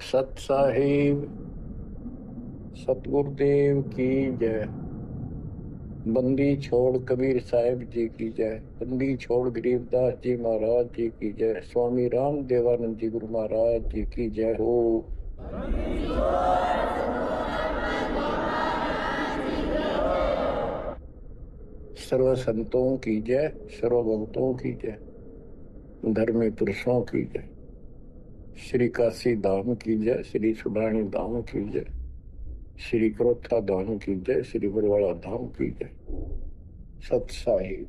सत साहिब सतगुरुदेव की जय। बंदी छोड़ कबीर साहिब जी की जय। बंदी छोड़ गरीबदास जी महाराज जी की जय। स्वामी राम देवानंद जी गुरु महाराज जी की जय हो। सर्व संतों की जय, सर्व भक्तों की जय, धर्मी पुरुषों की जय। श्री काशी धाम की जय, श्री सुडानी धाम की जय, श्री क्रोथा धाम की जय, श्री बरवाड़ा धाम की जय। सत साहिब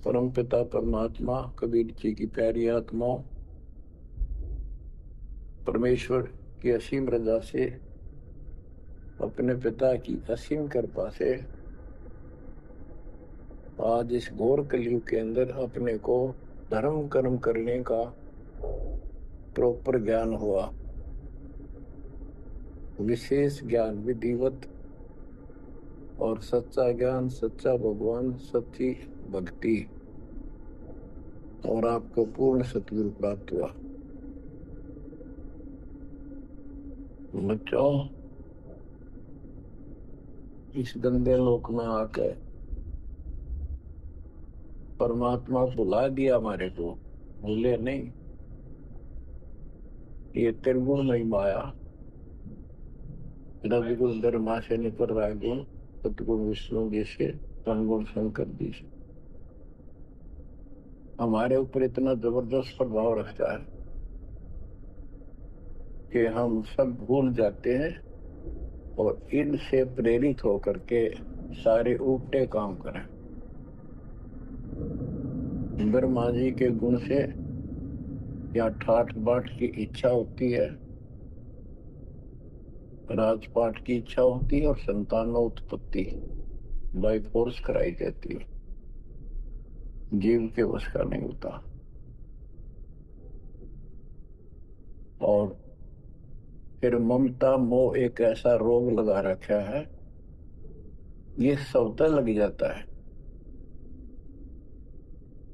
परम पिता परमात्मा कबीर जी की प्यारी आत्मा परमेश्वर की असीम रजा से, अपने पिता की असीम कृपा से आज इस घोर कलयुग के अंदर अपने को धर्म कर्म करने का प्रॉपर ज्ञान हुआ। विशेष ज्ञान विधिवत और सच्चा ज्ञान, सच्चा भगवान, सच्ची भक्ति और आपको पूर्ण सतगुरु प्राप्त हुआ। बच्चों, इस गंदे लोक में आकर परमात्मा बुला दिया हमारे को, भूले नहीं। ये त्रिगुण नहीं माया, रविगुण धर्मा से निकल रहा गुण, सतगुण विष्णु जी से, तमगुण शंकर जी से हमारे ऊपर इतना जबरदस्त प्रभाव रखता है कि हम सब भूल जाते हैं और इनसे प्रेरित होकर के सारे उल्टे काम करें। ब्रह्मा जी के गुण से या ठाठ बाट की इच्छा होती है, राजपाट की इच्छा होती है और संतान उत्पत्ति बाय फोर्स कराई जाती है। जीव के वश का नहीं होता। और फिर ममता मोह एक ऐसा रोग लगा रखा है, ये सौदा लग जाता है।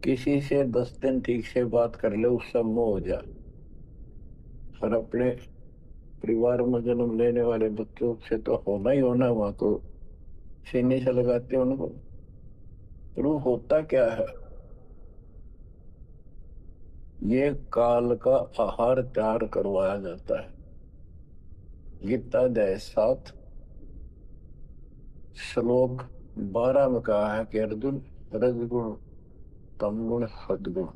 किसी से 10 दिन ठीक से बात कर ले, उससे मोह हो जा। और अपने परिवार में जन्म लेने वाले बच्चों से तो होना ही होना, वहां तो सीने से लगाते उनको। रूह होता क्या है? ये काल का आहार तैयार करवाया जाता है। गीता अध्याय 7 श्लोक 12 में कहा है कि अर्जुन, रजगुण तमगुण सदगुण,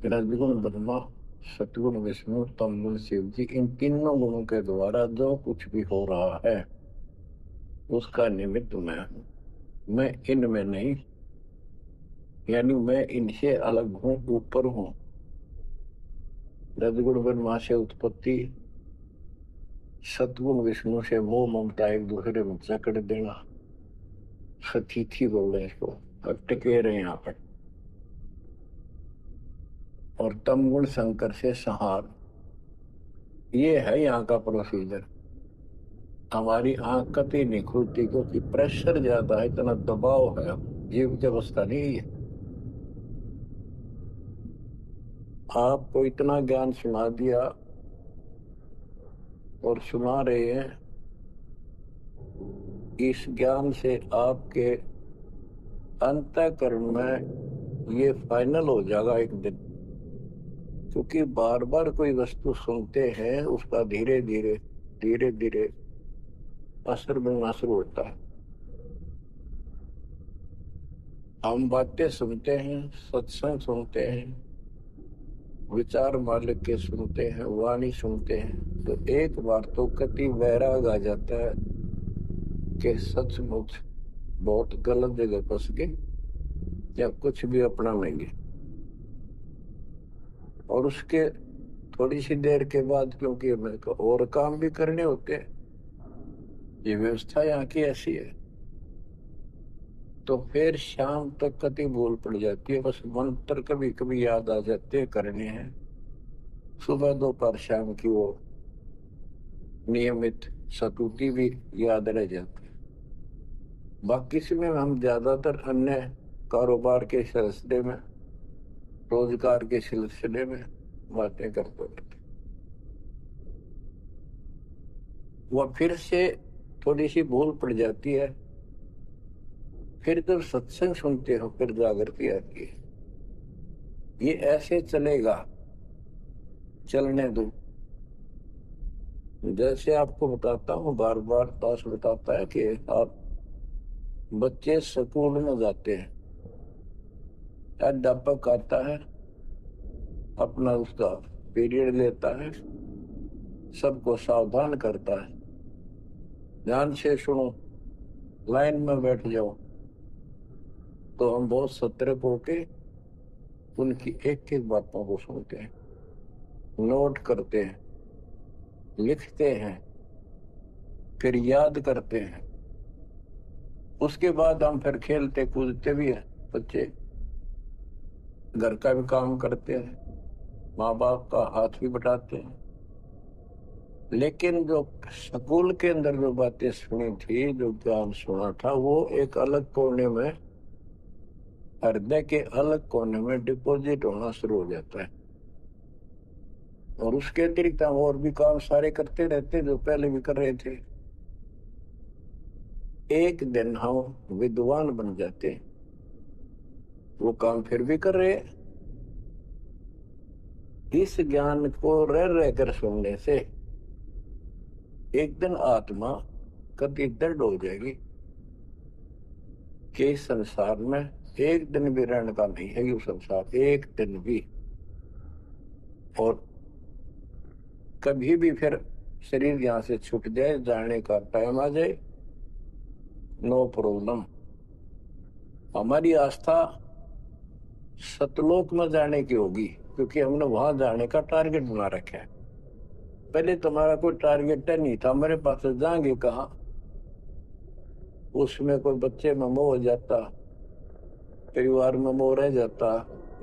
रजगुण ब्रह्मा, सतगुण विष्णु, तमगुण शिव जी, इन तीनों गुणों के द्वारा जो कुछ भी हो रहा है उसका निमित्त मैं हूं। मैं इनमें नहीं, यानी मैं इनसे अलग हूं, ऊपर हूं। रजगुण ब्रह्मा से उत्पत्ति, सतगुण विष्णु से मोह ममता एक दूसरे में जकड़ देना, सतीथी बोल रहे इसको, अटके रहे यहाँ पर। और तमगुण शंकर से संहार, ये है यहाँ का प्रोसीजर। हमारी आंख कभी नहीं खुलती क्योंकि प्रेशर ज्यादा है, इतना दबाव है, जीव की अवस्था नहीं है। आपको इतना ज्ञान सुना दिया और सुना रहे हैं, इस ज्ञान से आपके अंतःकरण में ये फाइनल हो जाएगा एक दिन। क्योंकि बार बार कोई वस्तु सुनते हैं, उसका धीरे धीरे धीरे धीरे असर बनना शुरू होता है। हम बातें सुनते हैं, सत्संग सुनते हैं, विचार मालिक के सुनते हैं, वाणी सुनते हैं, तो एक बार तो कति वैराग आ जाता है कि सचमुच बहुत गलत जगह फंस गए या कुछ भी अपना लेंगे। और उसके थोड़ी सी देर के बाद, क्योंकि मेरे को और काम भी करने होते हैं, ये व्यवस्था यहाँ की ऐसी है, तो फिर शाम तक कति भूल पड़ जाती है। बस मंत्र कभी कभी याद आ जाते हैं, करने हैं। सुबह दोपहर शाम की वो नियमित सतुति भी याद रह जाती है। बाकी समय हम ज्यादातर अन्य कारोबार के सिलसिले में, रोजगार के सिलसिले में बातें करते रहते। वह फिर से थोड़ी सी भूल पड़ जाती है, फिर जब सत्संग सुनते हो फिर जागृति आती है। ये ऐसे चलेगा, चलने दो। जैसे आपको बताता हूँ बार बार, दास बताता है कि आप बच्चे स्कूल में जाते हैं, अध्यापक आता है, अपना उसका पीरियड लेता है, सबको सावधान करता है, ध्यान से सुनो, लाइन में बैठ जाओ। तो हम बहुत सतर्क होके उनकी एक एक बातों को सुनते हैं, नोट करते हैं, लिखते हैं, फिर याद करते हैं। उसके बाद हम फिर खेलते कूदते भी हैं। बच्चे घर का भी काम करते हैं, माँ बाप का हाथ भी बटाते हैं। लेकिन जो स्कूल के अंदर जो बातें सुनी थी, जो ज्ञान सुना था, वो एक अलग कोने में, हृदय के अलग कोने में डिपॉजिट होना शुरू हो जाता है। और उसके अतिरिक्त हम और भी काम सारे करते रहते जो पहले भी कर रहे थे। एक दिन हम विद्वान बन जाते, वो काम फिर भी कर रहे। इस ज्ञान को रह रहकर सुनने से एक दिन आत्मा कभी दृढ़ हो जाएगी कि इस संसार में एक दिन भी रहने का नहीं है, ये संसार एक दिन भी। और कभी भी फिर शरीर यहाँ से छूट जाए, जाने का टाइम आ जाए, नो प्रॉब्लम। हमारी आस्था सतलोक में जाने की होगी, क्योंकि हमने वहां जाने का टारगेट बना रखा है। पहले तुम्हारा कोई टारगेट नहीं था, हमारे पास जाएंगे कहाँ। उसमें कोई बच्चे में मोह हो जाता, परिवार में मोह रह जाता,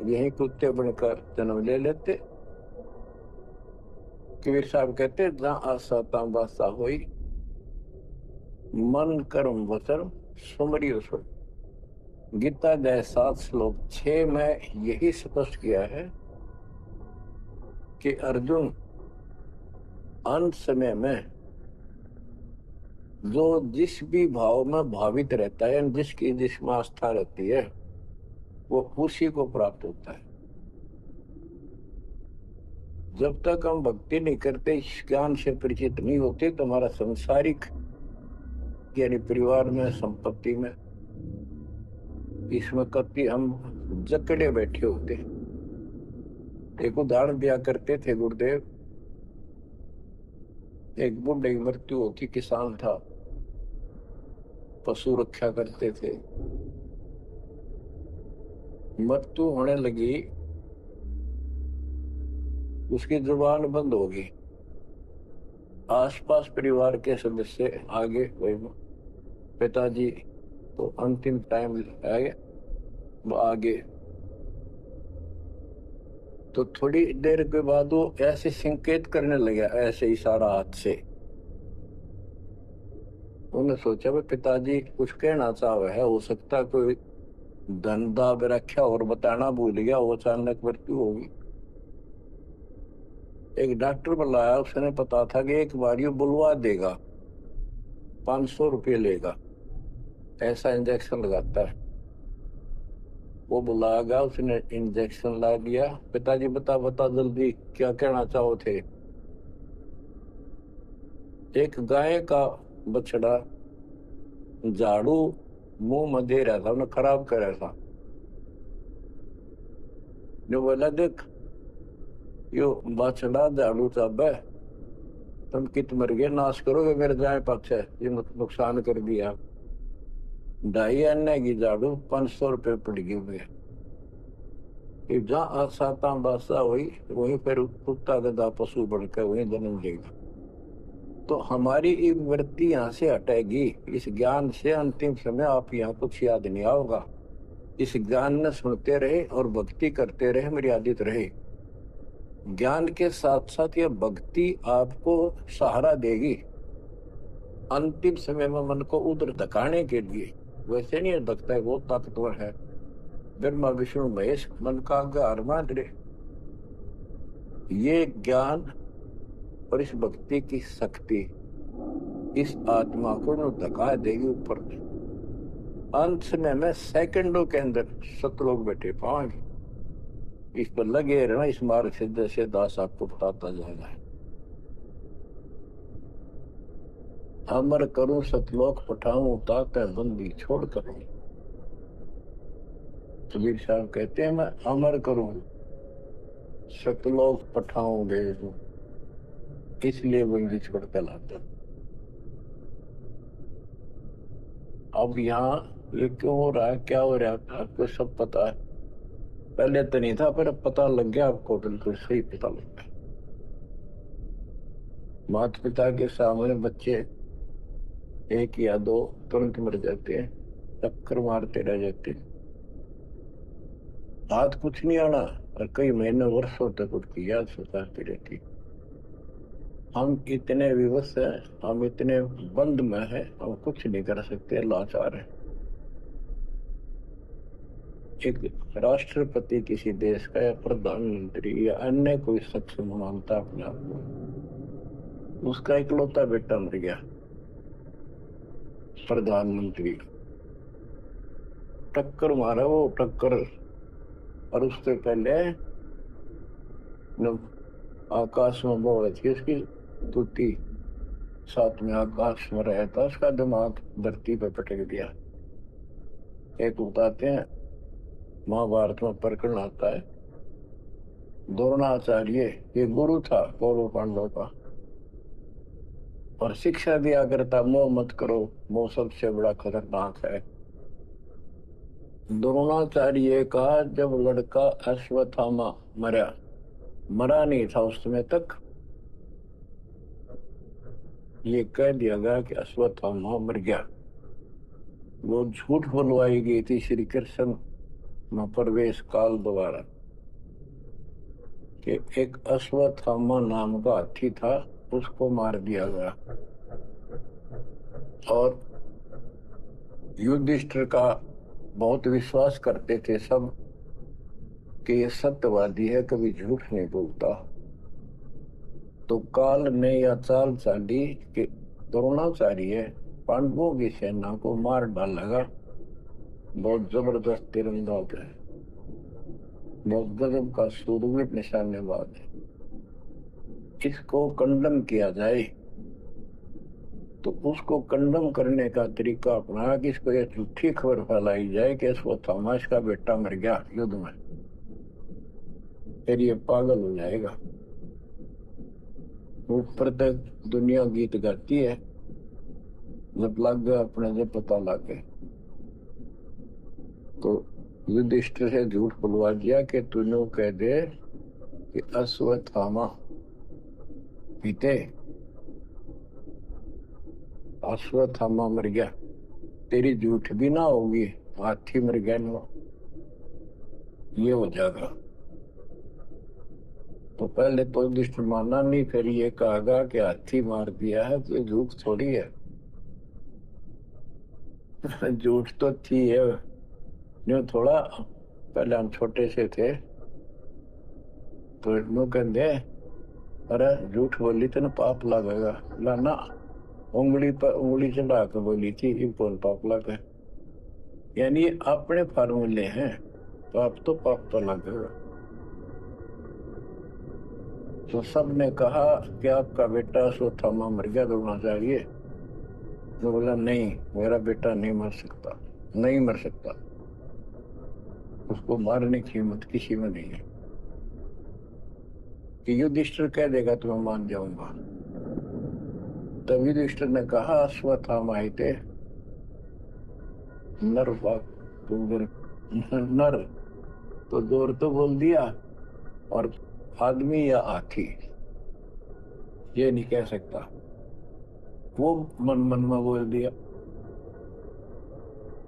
यही कुत्ते बनकर जन्म ले लेते। कबीर साहब कहते, जहाँ आशा तहाँ बासा हुई, मन कर्म वचन सुमरियो सुन। गीता अध्याय 7 श्लोक 6 में यही स्पष्ट किया है कि अर्जुन अंत समय में जो जिस भी भाव में भावित रहता है, जिसकी जिसमें आस्था रहती है, वो उसी को प्राप्त होता है। जब तक हम भक्ति नहीं करते, इस ज्ञान से परिचित नहीं होते, तो हमारा संसारिक यानी परिवार में, संपत्ति में, इसमें कभी हम जकड़े बैठे होते। एक उदाहरण दिया करते थे गुरुदेव। एक बूढ़े की मृत्यु होती, किसान था, पशु रक्षा करते थे। मृत्यु होने लगी, उसकी जुबान बंद होगी। आसपास परिवार के सदस्य आगे, पिताजी तो अंतिम टाइम आ गया, वो आगे। तो थोड़ी देर के बाद वो ऐसे संकेत करने लगा, ऐसे इशारा हाथ से। उन्होंने सोचा भाई पिताजी कुछ कहना चाहे है, हो सकता कोई धंधा रखा और बताना भूल गया, वो अचानक मृत्यु होगी। एक डॉक्टर बुलाया, उसने पता था कि एक बार ये बुलवा देगा, 500 रुपये लेगा, ऐसा इंजेक्शन लगाता है। वो बुलाया गया, उसने इंजेक्शन ला दिया। पिताजी बता बता जल्दी क्या कहना चाहो थे। एक गाय का बछड़ा झाड़ू मुंह में दे रहा था, उन्हें खराब कर रहा था। जो बोला, देख यो बछड़ा झाड़ू चाब है, तुम कित मर गए, नाश करोगे मेरे जाए पक्ष है, ये नुकसान कर दिया। 2.5 आने की झाड़ू 500 रुपये पड़ गई हुए। जहाँ आसाता बासा हुई, वहीं पर कुत्ता गधा पशु बढ़कर वहीं जन्म लेगा। तो हमारी ये वृत्ति यहाँ से हटेगी। इस ज्ञान से अंतिम समय आप यहाँ कुछ याद नहीं आओगा। इस ज्ञान ने सुनते रहे और भक्ति करते रहे, मर्यादित रहे। ज्ञान के साथ साथ यह भक्ति आपको सहारा देगी अंतिम समय में मन को उधर धकाने के लिए। वैसे नहीं लगता है वो ताकतवर है, ब्रह्मा विष्णु महेश मन का आधार मान रहे। ये ज्ञान और इस भक्ति की शक्ति इस आत्मा को न धका देगी ऊपर। अंत समय में सेकंडों के अंदर सतलोक बैठे पाएंगे। इस पर लगे रहना, इस मार्ग से जैसे दास आपको बताता जाएगा। अमर करूं सतलोक पठाऊं ताक बंदी छोड़ कर। कबीर साहब कहते हैं, मैं अमर करूं सतलोक पठाऊं भेजूं, इसलिए बंदी छोड़ कर लाता। अब यहाँ ये क्यों हो रहा है, क्या हो रहा है, आपको सब पता है। पहले तो नहीं था, पर अब पता लग गया आपको, बिल्कुल सही पता लग गया। माता पिता के सामने बच्चे एक या दो तुरंत मर जाते हैं, चक्कर मारते रह जाते हैं, हाथ कुछ नहीं आना, और कई महीने वर्षों तक उसकी याद सताती रहती। हम इतने विवश हैं, हम इतने बंद में हैं, हम कुछ नहीं कर सकते, लाचार हैं। एक राष्ट्रपति किसी देश का या प्रधानमंत्री या अन्य कोई शख्स मानता अपने आप को, उसका इकलौता बेटा मर गया, प्रधानमंत्री, टक्कर मारा वो टक्कर, और उससे पहले आकाश में बोल रही थी उसकी टूटी, साथ में आकाश में रहा था, उसका दिमाग धरती पर पटक दिया। एक बताते हैं, महाभारत में प्रकरण आता है, द्रोणाचार्य ये गुरु था कौरव पांडव का, और शिक्षा दिया करता, मोह मत करो, मोह सबसे बड़ा खतरनाक है। द्रोणाचार्य का जब लड़का अश्वत्थामा मरा नहीं था उस समय तक, ये कह दिया गया कि अश्वत्थामा मर गया। वो झूठ बुलवाई गई थी श्री कृष्ण में प्रवेश काल द्वारा कि एक अश्वत्थामा नाम का हाथी था, उसको मार दिया गया। और युधिष्ठिर का बहुत विश्वास करते थे सब कि ये सत्यवादी है, कभी झूठ नहीं बोलता। तो काल ने यह चाल चाली कि द्रोणाचार्य पांडवों की सेना को मार डालेगा। बहुत जबरदस्त तीरंदाज है, बहुत गजब का सूरवीर निशानेबाज है, इसको कंडम किया जाए। तो उसको कंडम करने का तरीका अपनाया कि इसको यह झूठी खबर फैलाई जाए कि अश्वत्थामा इसका बेटा मर गया युद्ध में, फिर ये पागल हो जाएगा। ऊपर तक दुनिया गीत गाती है, जब लग गया अपने जब पता लग गया तो युधिष्ठिर से झूठ बुलवा दिया कि तूने कह दे कि अश्वत्थामा पीते, अश्वत्थामा मर गया, तेरी झूठ भी ना होगी, हाथी मर गया ना, ये हो जाएगा। तो पहले तो युधिष्ठिर माना नहीं, फिर ये कहा कि हाथी मार दिया है, तो झूठ थोड़ी है। झूठ तो थी है, जो थोड़ा पहले हम छोटे से थे तो इनको कहते, अरे झूठ बोली तो ना पाप लगेगा, लाना उंगली पर उंगली चढ़ा कर बोली थी, ये कौन पाप लगे। यानी अपने फार्मूले हैं, पाप तो पाप तो लगेगा। तो सब ने कहा कि आपका बेटा अश्वत्थामा मर गया द्रोणाचार्य। तो बोला नहीं, मेरा बेटा नहीं मर सकता, नहीं मर सकता, उसको मारने की हिम्मत किसी में नहीं है। कि युधिष्ठिर कह देगा तो मैं मान जाऊंगा। तब युधिष्ठिर ने कहा अश्वत्थामा थे नर नर, तो जोर तो बोल दिया, और आदमी या हाथी ये नहीं कह सकता, वो मन मन में बोल दिया।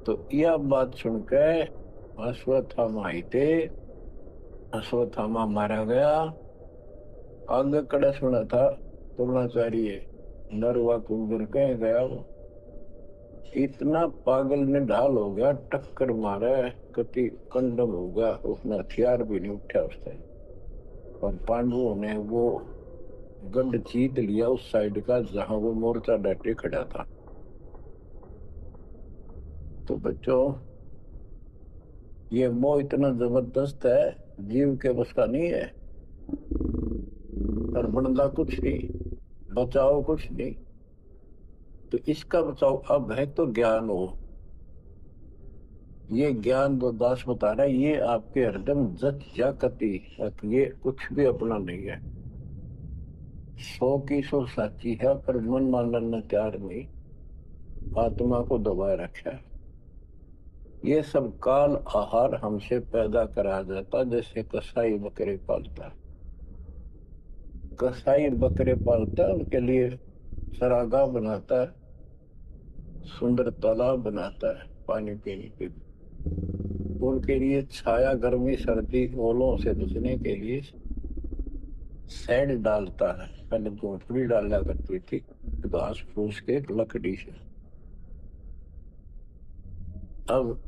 तो यह बात सुनकर अश्वत्थामा थे, अश्वत्थामा मारा गया। आगे कड़ा सुना था द्रोणाचार्य नरवा कुंजर कह गया, वो इतना पागल ने ढाल हो गया, टक्कर मारा, कति कंडम हो गया, उसने हथियार भी नहीं उठा उससे। और पांडवों ने वो गढ़ जीत लिया उस साइड का जहां वो मोर्चा डटे खड़ा था। तो बच्चों, ये मोह इतना जबरदस्त है, जीव के बस का नहीं है। और बनदा कुछ नहीं, बचाओ कुछ नहीं। तो इसका बचाओ अब है तो ज्ञान हो। ये ज्ञान जो दास बता रहा है, ये आपके हृदय जच या कति, ये कुछ भी अपना नहीं है। 100 की 100 साची है, पर मन मानने तैयार नहीं, आत्मा को दबाए रखा है। ये सब काल आहार हमसे पैदा करा जाता, जैसे कसाई बकरे पालता है। कसाई बकरे पालता है, उनके लिए सरागा बनाता है, सुंदर तालाब बनाता है पानी पीने के लिए। उनके लिए छाया, गर्मी, सर्दी, ओलों से बचने के लिए सैड डालता है। पहले झोंपड़ी डाला करती थी घास फूस के लकड़ी से, अब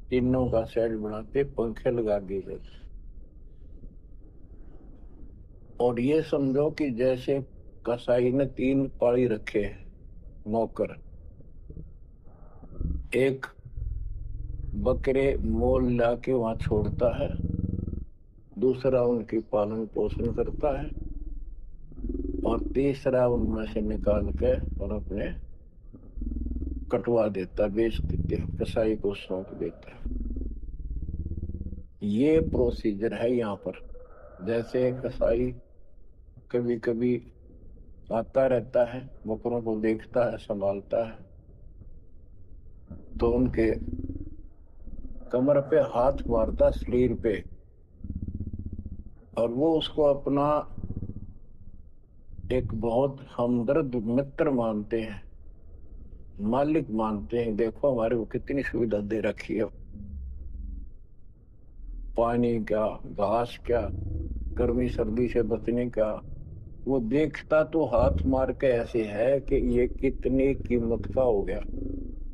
टीनों का सेट बनाते, पंखे लगा दिए जाते। और ये समझो कि जैसे कसाई ने 3 पाली रखे नौकर, एक बकरे मोल ला के वहां छोड़ता है, दूसरा उनकी पालन पोषण करता है, और तीसरा उनमें से निकाल के और अपने कटवा देता, बेच देते, कसाई को सौंप देता है। ये प्रोसीजर है यहाँ पर। जैसे कसाई कभी कभी आता रहता है, बकरों को देखता है, संभालता है, तो उनके कमर पे हाथ मारता, शरीर पे, और वो उसको अपना एक बहुत हमदर्द मित्र मानते हैं, मालिक मानते हैं। देखो हमारे को कितनी सुविधा दे रखी है, पानी क्या, घास क्या, गर्मी सर्दी से बचने का। वो देखता तो हाथ मार के ऐसे है कि ये कितनी कीमत का हो गया,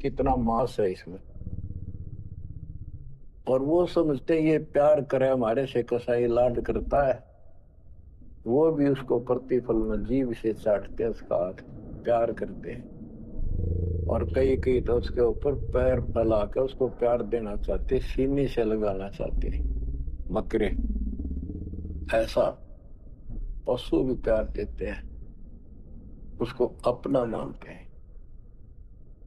कितना मांस है इसमें। और वो समझते ये प्यार करे हमारे से, कसाई लाड करता है, वो भी उसको प्रतिफल में जीभ से चाटते, उसका हाथ प्यार करते हैं। और कई कई तो उसके ऊपर पैर फैला के उसको प्यार देना चाहते, सीने से लगाना चाहते बकरे। ऐसा पशु भी प्यार देते हैं, उसको अपना मानते हैं।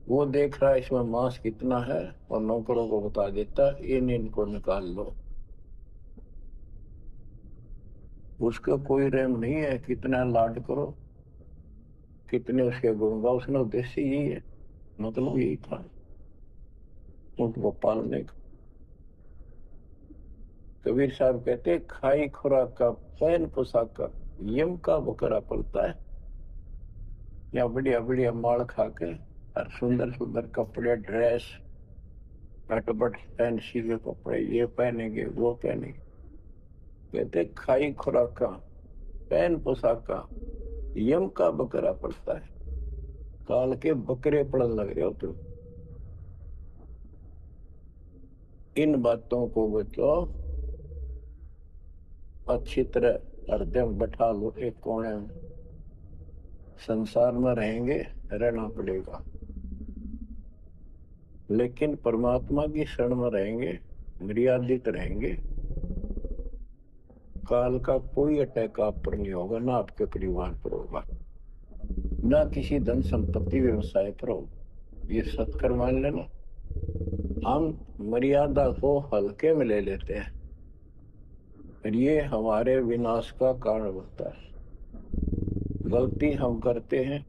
वो देख रहा है इसमें मांस कितना है, और नौकरों को बता देता है इनको निकाल लो। उसका कोई रहम नहीं है, कितना लाड करो, कितने उसके गुण गाओ। उसने उद्देश्य यही है, मतलब यही था उनको पालने का। कबीर साहब कहते, खाई खुराक का, पहन पोशाक का, यम का बकरा पलता है। या बढ़िया बढ़िया माल खा के और सुंदर सुंदर कपड़े, ड्रेस, कटबट, फैंसी के कपड़े, ये पहनेंगे वो पहनेंगे। कहते खाई खुराक का, पहन पोशाक का, यम का बकरा पड़ता है। काल के बकरे पड़न लग रहे हो तुम। इन बातों को बच्चों अच्छी तरह हृदय में बैठा लो, एक कोने में। संसार में रहेंगे, रहना पड़ेगा, लेकिन परमात्मा की शरण में रहेंगे, मर्यादित रहेंगे। काल का कोई अटैक आप पर नहीं होगा, ना आपके परिवार पर होगा, ना किसी धन संपत्ति व्यवसाय पर होगा। ये सत्कर मान लेना। हम मर्यादा को हल्के में ले लेते हैं, और ये हमारे विनाश का कारण बनता है। गलती हम करते हैं,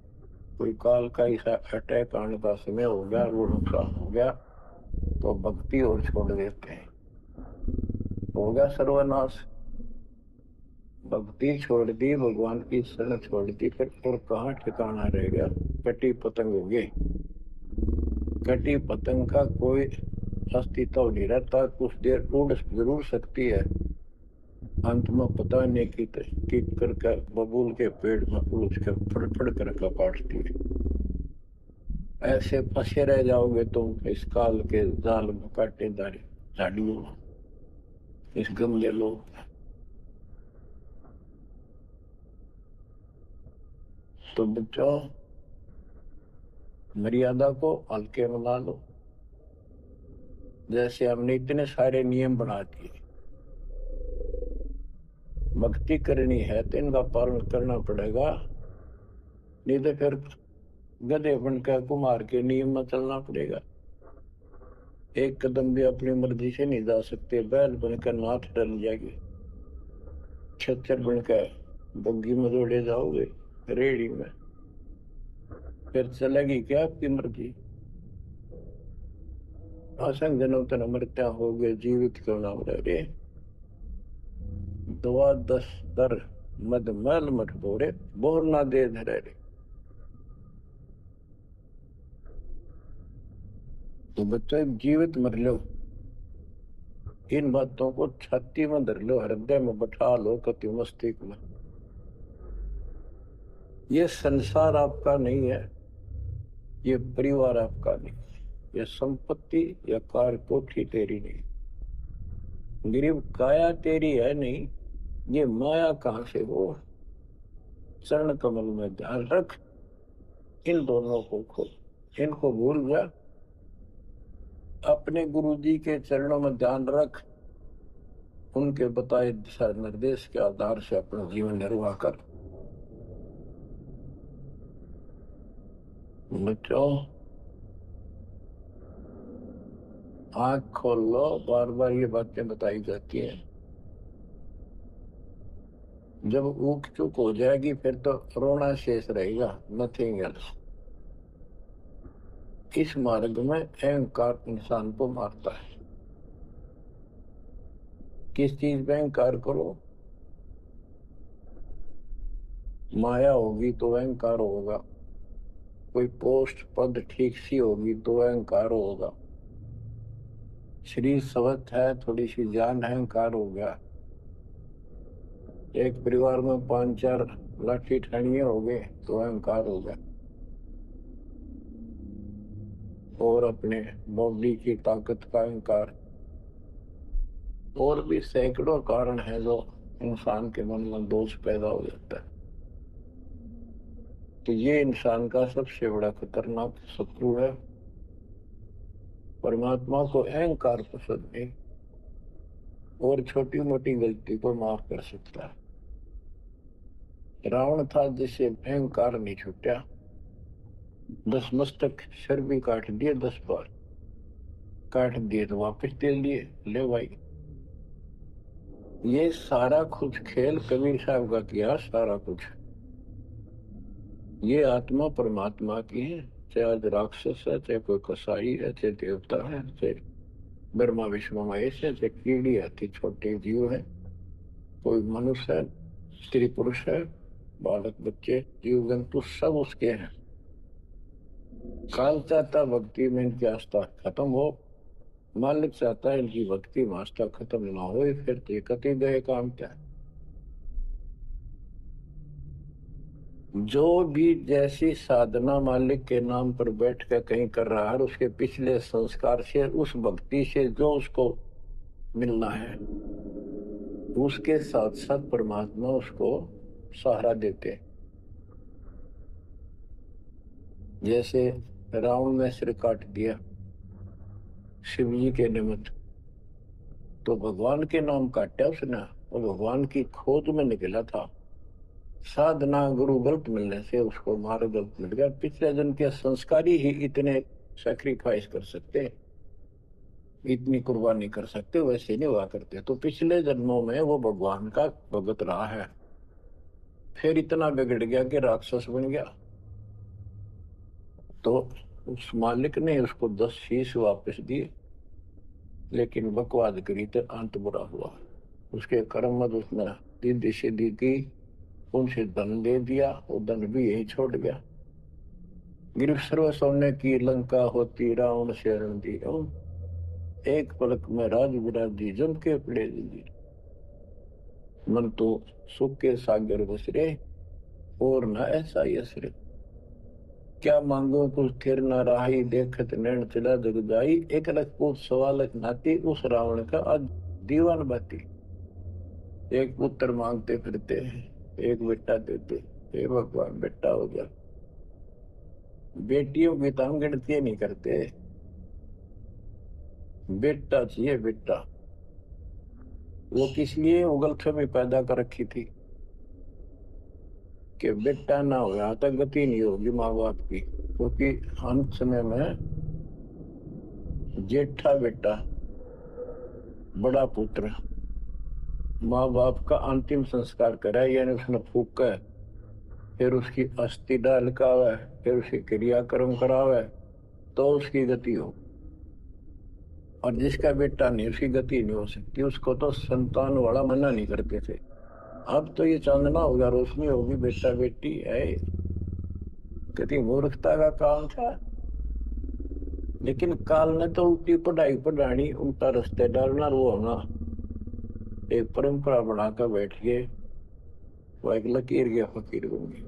कोई काल का ऐसा अटैक आने का समय हो गया, वो नुकसान हो गया, तो भक्ति और छोड़ देते हैं, हो गया सर्वनाश। भक्ति छोड़ दी, भगवान की शरण छोड़ दी, फिर और कहाँ ठिकाना रह गया। कटी पतंग हो गई। कटी पतंग का कोई अस्तित्व नहीं रहता, कुछ देर उड़ जरूर सकती है, अंत में पता नहीं कि करके बबूल के पेड़ में उलझ के फड़फड़ कर काटती है। ऐसे फंसे रह जाओगे तुम इस काल के जाल में, कांटेदार झाड़ियों, इस गमले लो। तो बच्चों मर्यादा को हल्के में ला लो। जैसे हमने इतने सारे नियम बना दिए, भक्ति करनी है तो इनका पालन करना पड़ेगा, नहीं तो फिर गधे बनकर कुमार के नियम में चलना पड़ेगा। एक कदम भी अपनी मर्जी से नहीं जा सकते, बैल बनकर नाथ डल जाएगी, छच्चर बनकर बग्गी में दौड़े जाओगे रेड़ी में, फिर चलेगी क्या आपकी मर्जी। असंग जनों तन मरत्या हो गए जीवित क्यों नाम रे, दुआ दस दर मद मल मठ बोरे बोर ना दे धरे रे। तो बच्चों जीवित मर लो, इन बातों को छाती में धर लो, हृदय में बैठा लो, कति मस्तिष्क में। ये संसार आपका नहीं है, ये परिवार आपका नहीं, ये संपत्ति या कार कोठी तेरी नहीं, गरीब काया तेरी है नहीं, ये माया कहां से हो। चरण कमल में ध्यान रख, इन दोनों को खो, इनको भूल जा, अपने गुरु जी के चरणों में ध्यान रख, उनके बताए दिशा निर्देश के आधार से अपना जीवन निर्वाह कर। बच्चों आंख खोल लो, बार बार ये बातें बताई जाती हैं। जब ऊक चुक हो जाएगी फिर तो रोना शेष रहेगा, नथिंग एल्स। इस मार्ग में अहंकार इंसान को मारता है। किस चीज पे अहंकार करो, माया होगी तो अहंकार होगा, कोई पोस्ट पद ठीक सी होगी तो अहंकार होगा, शरीर स्वस्थ है थोड़ी सी जान है अहंकार हो गया, एक परिवार में 5-4 लाठी ठानिये हो गए तो अहंकार हो गया, और अपने बॉडी की ताकत का अहंकार, और भी सैकड़ों कारण है जो इंसान के मन में दोष पैदा हो जाता है। तो ये इंसान का सबसे बड़ा खतरनाक शत्रु है। परमात्मा को अहंकार पसंद नहीं, और छोटी मोटी गलती को माफ कर सकता है। रावण था जिसे अहंकार नहीं छूटा, 10 मस्तक सर भी काट दिए, 10 बार काट दिए तो वापस दे लिए, ले भाई। ये सारा कुछ खेल कबीर साहब का किया, सारा कुछ। ये आत्मा परमात्मा की है, चाहे आज राक्षस है, चाहे कोई कसाई है, चाहे देवता है, चाहे ब्रह्मा विष्णु महेश है, चाहे कीड़ी है, छोटे जीव है, कोई मनुष्य है, स्त्री पुरुष है, बालक बच्चे जीव जंतु सब उसके हैं। काल चाहता भक्ति में इनकी आस्था खत्म हो, मालिक चाहता है इनकी भक्ति में आस्था खत्म ना हो, फिर तो कति गए काम क्या। जो भी जैसी साधना मालिक के नाम पर बैठ कर कहीं कर रहा है, उसके पिछले संस्कार से, उस भक्ति से जो उसको मिलना है, उसके साथ साथ परमात्मा उसको सहारा देते। जैसे रावण ने सिर काट दिया शिव जी के निमित्त, तो भगवान के नाम काटा उसने, और भगवान की खोज में निकला था। साधना गुरु गलत मिलने से उसको मार्ग गलत मिल गया। पिछले जन्म के संस्कारी ही इतने सैक्रिफाइस कर सकते, इतनी कुर्बानी कर सकते, वैसे नहीं हुआ करते। तो पिछले जन्मों में वो भगवान का भगत रहा है, फिर इतना बिगड़ गया कि राक्षस बन गया। तो उस मालिक ने उसको 10 शीश वापस दिए, लेकिन बकवाद करी तो अंत बुरा हुआ। उसके कर्म मत उसने दीदी सीधी की, उनसे धन दे दिया, वो धन भी यही छोड़ गया। गिर सर्व सोने की लंका होती रावण से रण दी, एक पलक में राज विराज दी जम के पड़े दी। मन तो सुख के सागर बसरे, और न ऐसा यसरे। क्या मांगो कुछ थिर न राही, देखत नैन चला जग जाई। एक लख पूत सवा लख नाती, उस रावण का आज दीवान बाती। एक पुत्र मांगते फिरते, एक बेटा देते, हे भगवान बेटा हो गया। बेटियों की तो हम गिनती नहीं करते, बेटा चाहिए बेटा। वो किस लिए उगलछमी पैदा कर रखी थी कि बेटा ना हो, यहाँ तक गति नहीं होगी माँ बाप की, क्योंकि अंत समय में जेठा बेटा, बड़ा पुत्र माँ बाप का अंतिम संस्कार करे, यानी उसने फूका है, फिर उसकी अस्थि डाल करावे, फिर उसकी क्रियाक्रम करावे, तो उसकी गति हो। और जिसका बेटा नहीं, उसकी गति नहीं हो सकती। उसको तो संतान वाला मना नहीं करते थे। अब तो ये चांदना होगा, रोशनी होगी, बेटा बेटी है, कितनी मूर्खता का काम था। लेकिन काल ने तो उल्टी पढ़ाई पढ़ानी, उल्टा रास्ते डालना, वो होना एक परंपरा बनाकर बैठ गए। वो एक लकीर के फकीर होंगे।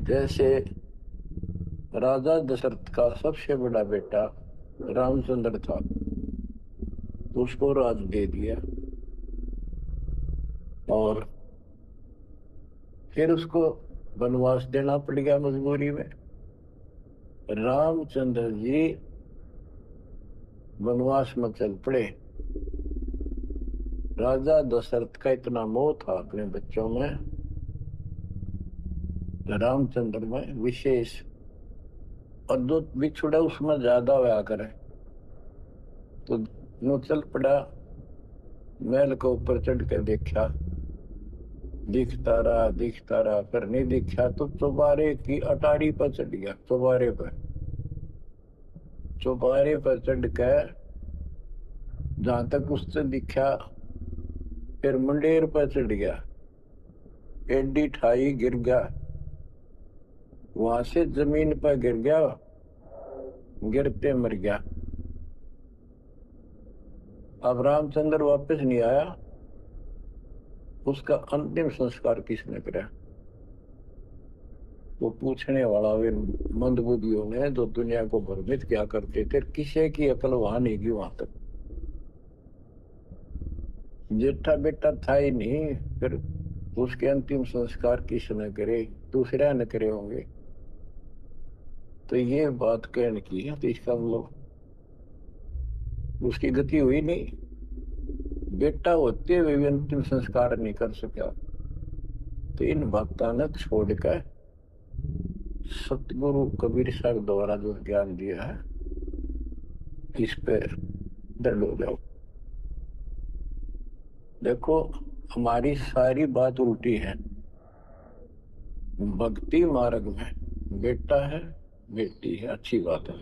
जैसे राजा दशरथ का सबसे बड़ा बेटा रामचंद्र था, तो उसको राज दे दिया, और फिर उसको वनवास देना पड़ गया मजबूरी में। रामचंद्र जी वनवास में चल पड़े। राजा दशरथ का इतना मोह था अपने बच्चों में, रामचंद्र में विशेष, और दो बिछुड़ा उसमें ज्यादा हुआ करे, तो नो चल पड़ा। महल के ऊपर चढ़ के देखा, दिखता रहा, फिर नहीं दिखा तो चौबारे की अटारी पर चढ़ गया। चौबारे पर चढ़ कर जहां तक उससे दिखा, फिर मुंडेर पर चढ़ गया, एडी ठाई गिर गया, वहां से जमीन पर गिर गया, गिरते मर गया। अब रामचंद्र वापस नहीं आया, उसका अंतिम संस्कार किसने करा? वो पूछने वाला वे मंदबुद्धियों ने जो दुनिया को भ्रमित क्या करते थे, किसी की अकल वहां नहीं गई वहां तक। जेठा बेटा था ही नहीं, फिर उसके अंतिम संस्कार किसने करे? दूसरा न करे होंगे। तो ये बात कहने की है, तो इसका मतलब उसकी गति हुई नहीं। बेटा होते हुए भी अंतिम संस्कार नहीं कर सका। तो इन बातों ने छोड़कर सतगुरु कबीर साहब द्वारा जो ज्ञान दिया है, इस पे दंड हो जाओ। देखो, हमारी सारी बात उल्टी है। भक्ति मार्ग में बेटा है, बेटी है, अच्छी बात है।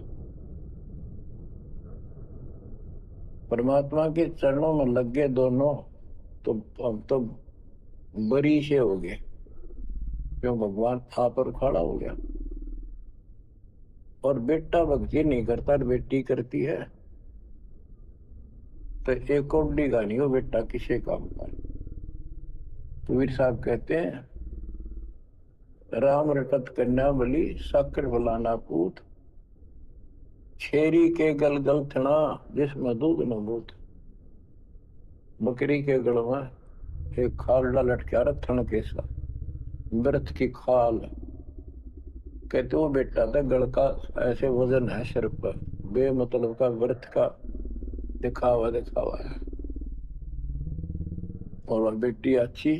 परमात्मा के चरणों में लग गए दोनों, तो हम तो बरी से हो गए, क्यों? भगवान आप पर खड़ा हो गया। और बेटा भक्ति नहीं करता, बेटी करती है, तो एक कौडी का नहीं हो बेटा किसी काम का। कबीर साहब कहते हैं, राम रटत कन्या बलि, साकर बलाना पूत, छेरी के गल गल थना, जिसमें दूध न बूत। बकरी के गल में एक खाल लटका रहा, थन के साथ व्रत की खाल। कहते वो बेटा था गल का ऐसे वजन है सिर पर, बेमतलब का व्रत का दिखावा है। और बेटी अच्छी,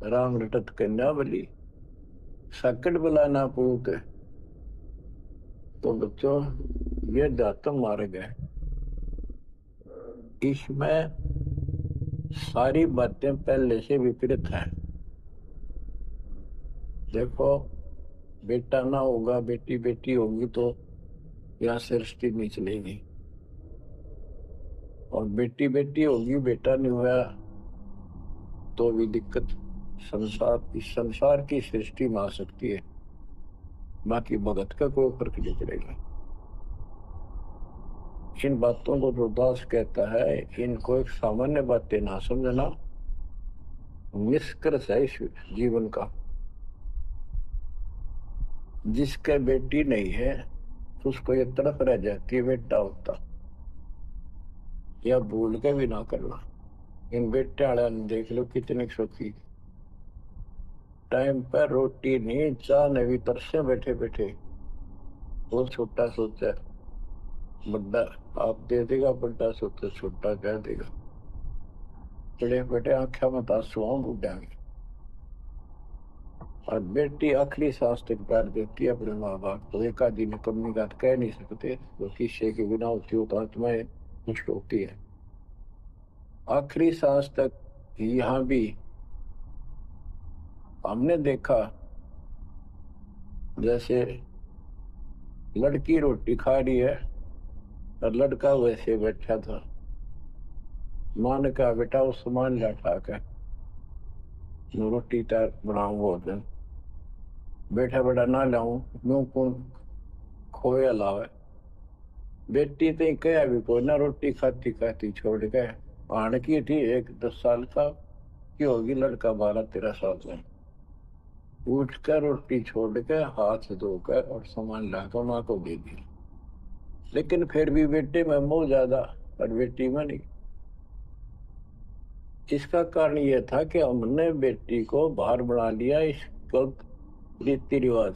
राम रटत कन्या बलि, साकट बलाना पूत। तो बच्चों, ये दातम मार्ग है, इसमें सारी बातें पहले से विपरीत हैं। देखो, बेटा ना होगा, बेटी बेटी होगी, तो यहाँ सृष्टि नहीं चलेगी। और बेटी बेटी होगी, बेटा नहीं हुआ तो भी दिक्कत संसार की सृष्टि में आ सकती है। बाकी भगत का कोई फर्क नहीं पड़ेगा। इन बातों को जो दास कहता है, इनको एक सामान्य बातें ना समझना, निष्कर्ष है इस जीवन का। जिसके बेटी नहीं है, उसको ये तड़प रह जाती है बेटा होता, या भूल के भी ना करना। इन बेटे वाले देख लो कितने सुखी, टाइम पर रोटी नहीं, चाह नहीं भी तरसे बैठे बैठे। वो छोटा सोचा बड़ा आप दे देगा, बड़ा सोचा छोटा कह देगा। बड़े बेटे आख्या मत आंसू बुढ़ा। और बेटी आखिरी सांस तक प्यार देती है अपने माँ बाप को। एक आदि ने कमी का कह नहीं सकते, जो किस्से के बिना होती हो तो आत्माएं नष्ट होती है। आखिरी सांस तक यहाँ भी हमने देखा, जैसे लड़की रोटी खा रही है और लड़का वैसे बैठा था। माँ ने कहा बेटा वो सामान ला के रोटी तैयार बनाऊ भोजन। बैठा बेटा ना लाऊं यूं कौन खोया लावे। बेटी तो कहा भी कोई ना, रोटी खाती खाती छोड़ के आण की थी। एक 10 साल का की होगी, लड़का 12-13 साल का। उठ कर रोटी छोड़ के हाथ धोकर और सामान लाकर माँ को दे दी। लेकिन फिर भी बेटे में मोह ज्यादा और बेटी में नहीं। इसका कारण यह था कि हमने बेटी को बाहर बना लिया इस गलत रीति रिवाज।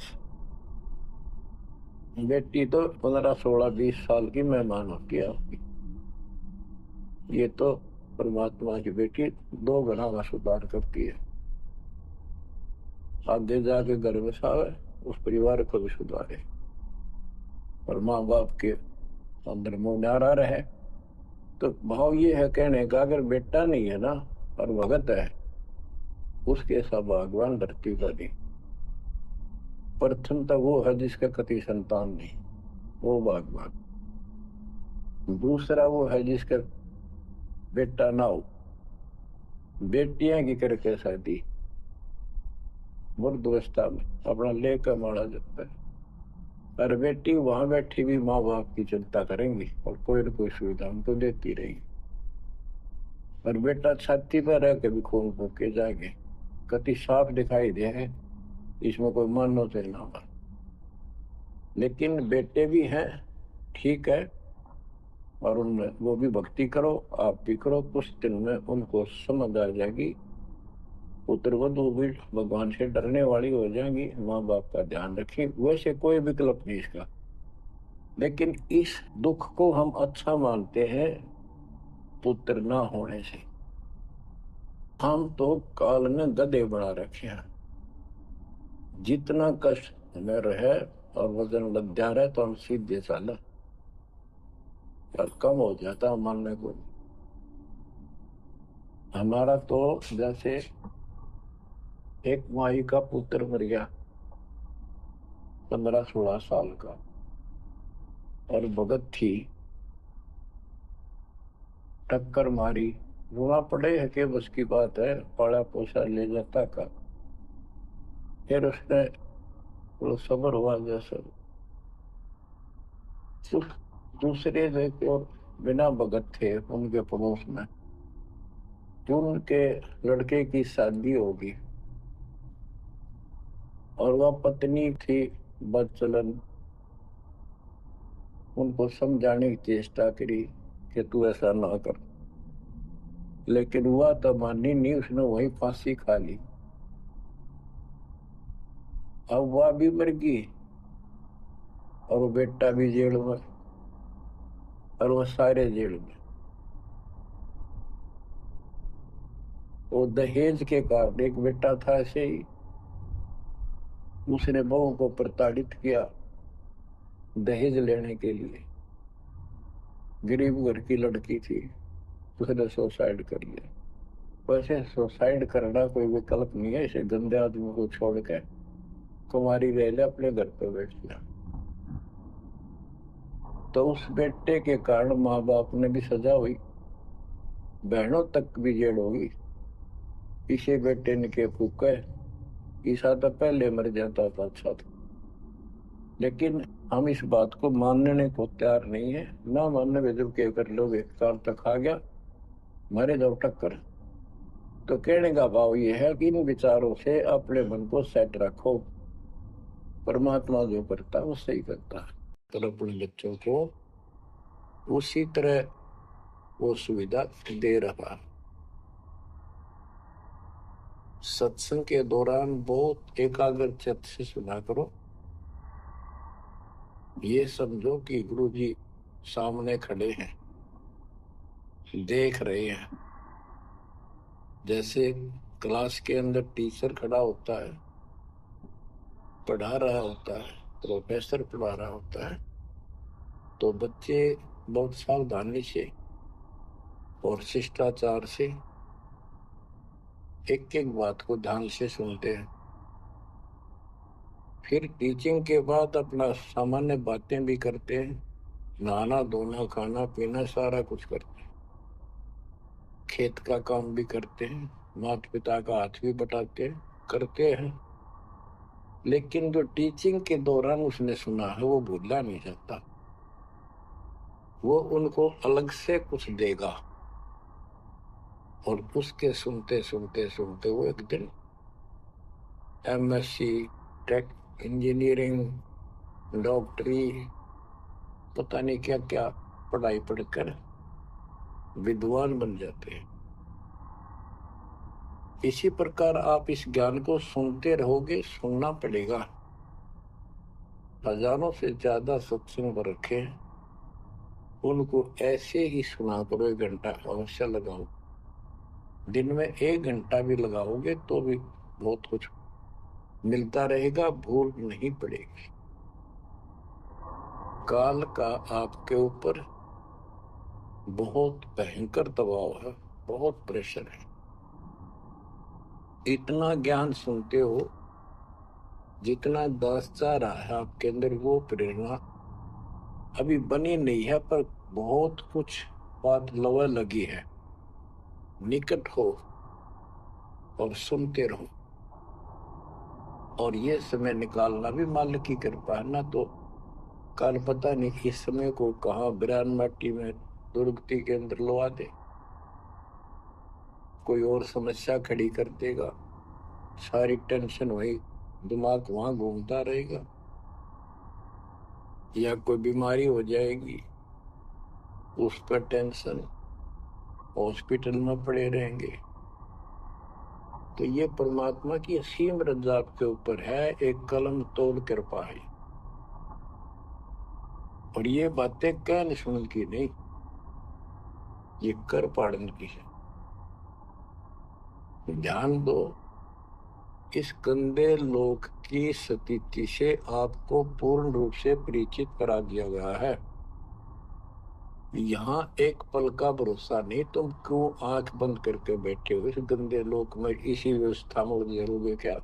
बेटी तो 15-16-20 साल की मेहमान होती है आपकी। ये तो परमात्मा की बेटी 2 गुना का सुधार करती है। आगे जाके घर में सावे, उस परिवार को भी सुधारे और माँ बाप के अंदर मोह नारा रहे। तो भाव ये है कहने का, अगर बेटा नहीं है ना और भगत है, उसके सब भगवान धरती पर नहीं। प्रथम तो वो है जिसका कति संतान नहीं, वो भगवान। दूसरा वो है जिसका बेटा ना हो, बेटियां की करके शादी मुर्दवस्था में अपना लेकर मारा जाता है। और बेटी वहां बैठी भी माँ बाप की चिंता करेंगी और कोई न कोई सुविधा उनको देती रहेगी। और बेटा छाती पर रह के भी खून फूके जाएंगे, कति साफ दिखाई दे है, इसमें कोई मानो से ना हो। लेकिन बेटे भी हैं, ठीक है, और उनमें वो भी भक्ति करो, आप भी करो। कुछ दिन में उनको समझ आ जाएगी, पुत्र वधू भी भगवान से डरने वाली हो जाएंगी, माँ बाप का ध्यान रखें। वैसे कोई विकल्प नहीं इसका, लेकिन इस दुख को हम अच्छा मानते हैं पुत्र ना होने से। हम तो काल ने गधे बना रखे हैं। जितना कष्ट हमें रहे और वजन लद्या रहे तो हम सीधे साला और कम हो जाता मानने को। हमारा तो जैसे एक माई का पुत्र मर गया 15-16 साल का, और भगत थी, टक्कर मारी, रोना पड़े है कि बस की बात है, पाला पोसा ले जाता का। फिर उसने वो सबर हुआ जैसे उस दूसरे एक और बिना भगत थे उनके पड़ोस में, उनके लड़के की शादी होगी और वह पत्नी थी बदचलन। उनको समझाने की चेष्टा करी कि तू ऐसा ना कर, लेकिन हुआ तो मानी नहीं, उसने वही फांसी खा ली। अब वह भी मर गई और वो बेटा भी जेल में और वो सारे जेल में। वो दहेज के कारण, एक बेटा था ऐसे ही, उसने बहू को प्रताड़ित किया दहेज लेने के लिए। गरीब घर की लड़की थी, उसने सुसाइड कर लिया। वैसे सुसाइड करना कोई विकल्प नहीं है, इसे गंदे आदमी को छोड़ के कुमारी रह ले, अपने घर पे बैठ गया। तो उस बेटे के कारण माँ बाप ने भी सजा हुई, बहनों तक भी जेल होगी। इसे बेटे ने के फूका है, ईसा तो पहले मर जाता था अच्छा था। लेकिन हम इस बात को मानने को तैयार नहीं है। ना मानने में जब के कर लोगे काल तक आ गया, मारे जाओ टक्कर। तो कहने का भाव ये है कि इन विचारों से अपने मन को सेट रखो। परमात्मा जो करता है वो सही करता है, तो अपने बच्चों को उसी तरह वो सुविधा दे रहा। सत्संग के दौरान बहुत एकाग्रचित्त से सुना करो। ये समझो कि गुरु जी सामने खड़े हैं, देख रहे हैं। जैसे क्लास के अंदर टीचर खड़ा होता है, पढ़ा रहा होता है, प्रोफेसर पढ़ा रहा होता है, तो बच्चे बहुत सावधानी से और शिष्टाचार से एक एक बात को ध्यान से सुनते हैं। फिर टीचिंग के बाद अपना सामान्य बातें भी करते हैं, नहाना धोना खाना पीना सारा कुछ करते हैं, खेत का काम भी करते हैं, माता पिता का हाथ भी बटाते हैं, करते हैं। लेकिन जो टीचिंग के दौरान उसने सुना है वो भूलना नहीं चाहता। वो उनको अलग से कुछ देगा और उसके सुनते सुनते सुनते वो एक दिन एमएससी, टेक, इंजीनियरिंग, डॉक्टरी, पता नहीं क्या क्या पढ़ाई पढ़कर विद्वान बन जाते हैं। इसी प्रकार आप इस ज्ञान को सुनते रहोगे, सुनना पड़ेगा। हजारों से ज्यादा सत्संग रखे, उनको ऐसे ही सुना करो। 1 घंटा अवश्य लगाओ, दिन में 1 घंटा भी लगाओगे तो भी बहुत कुछ मिलता रहेगा, भूल नहीं पड़ेगी। काल का आपके ऊपर बहुत भयंकर दबाव है, बहुत प्रेशर है। इतना ज्ञान सुनते हो, जितना दास चाह रहा है आपके अंदर, वो प्रेरणा अभी बनी नहीं है, पर बहुत कुछ बात लवा लगी है। निकट हो और सुनते रहो। और ये समय निकालना भी मालिक की कृपा है ना। तो कल पता नहीं इस समय को कहाँ बिरान माटी में दुर्गति के अंदर लवा दे, कोई और समस्या खड़ी कर देगा, सारी टेंशन वही दिमाग वहां घूमता रहेगा, या कोई बीमारी हो जाएगी उस पर टेंशन, हॉस्पिटल में पड़े रहेंगे। तो ये परमात्मा की असीम रजा आपके ऊपर है, एक कलम तोड़ कृपा है। और ये बातें कहन सुन की नहीं, ये कर पाड़न की है। ध्यान दो, इस गंदे लोक की स्थिति से आपको पूर्ण रूप से परिचित करा दिया गया है। यहाँ एक पल का भरोसा नहीं, तुम क्यों आंख बंद करके बैठे हो इस गंदे लोक में, इसी व्यवस्था में उलझे रहोगे क्या?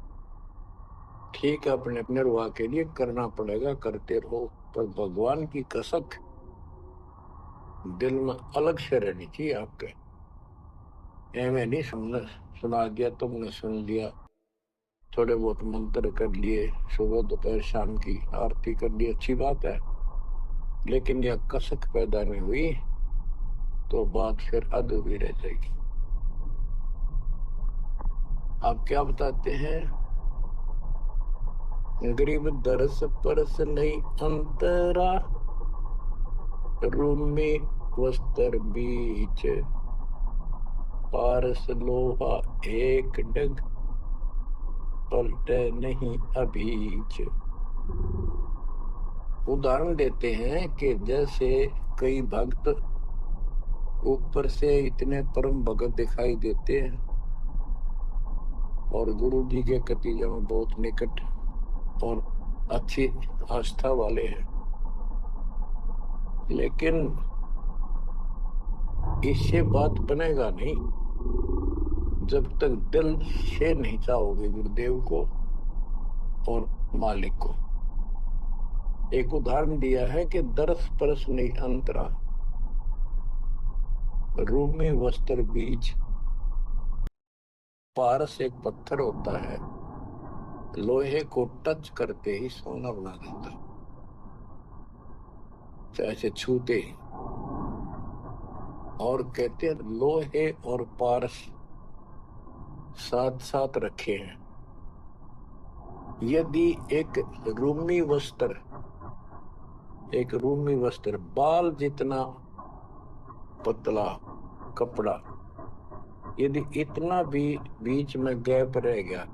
ठीक है, अपने निर्वाह के लिए करना पड़ेगा, करते रहो, पर भगवान की कसक दिल में अलग से रहनी चाहिए आपके। एवं नहीं सुना दिया तुमने, सुन लिया, थोड़े बहुत मंत्र कर लिए, सुबह दोपहर शाम की आरती कर ली, अच्छी बात है, लेकिन यह कसक पैदा नहीं हुई तो बात फिर अधूरी रह जाएगी। आप क्या बताते हैं? गरीब दरस परस नहीं अंतरा, रूमी वस्त्र बीच, पारस लोहा एक डग, पलटे नहीं अभीच। उदाहरण देते हैं कि जैसे कई भक्त ऊपर से इतने परम भगत दिखाई देते हैं और गुरु जी के कतीजा में बहुत निकट और अच्छी आस्था वाले हैं, लेकिन इससे बात बनेगा नहीं जब तक दिल से नहीं चाहोगे गुरुदेव को और मालिक को। एक उदाहरण दिया है कि दरस परस नहीं अंतरा, रूमी वस्त्र बीच। पारस एक पत्थर होता है, लोहे को टच करते ही सोना बना देता है, ऐसे छूते ही। और कहते हैं लोहे और पारस साथ साथ रखे हैं। यदि एक रूमी वस्त्र बाल जितना पतला कपड़ा यदि इतना भी बीच में गैप रह गया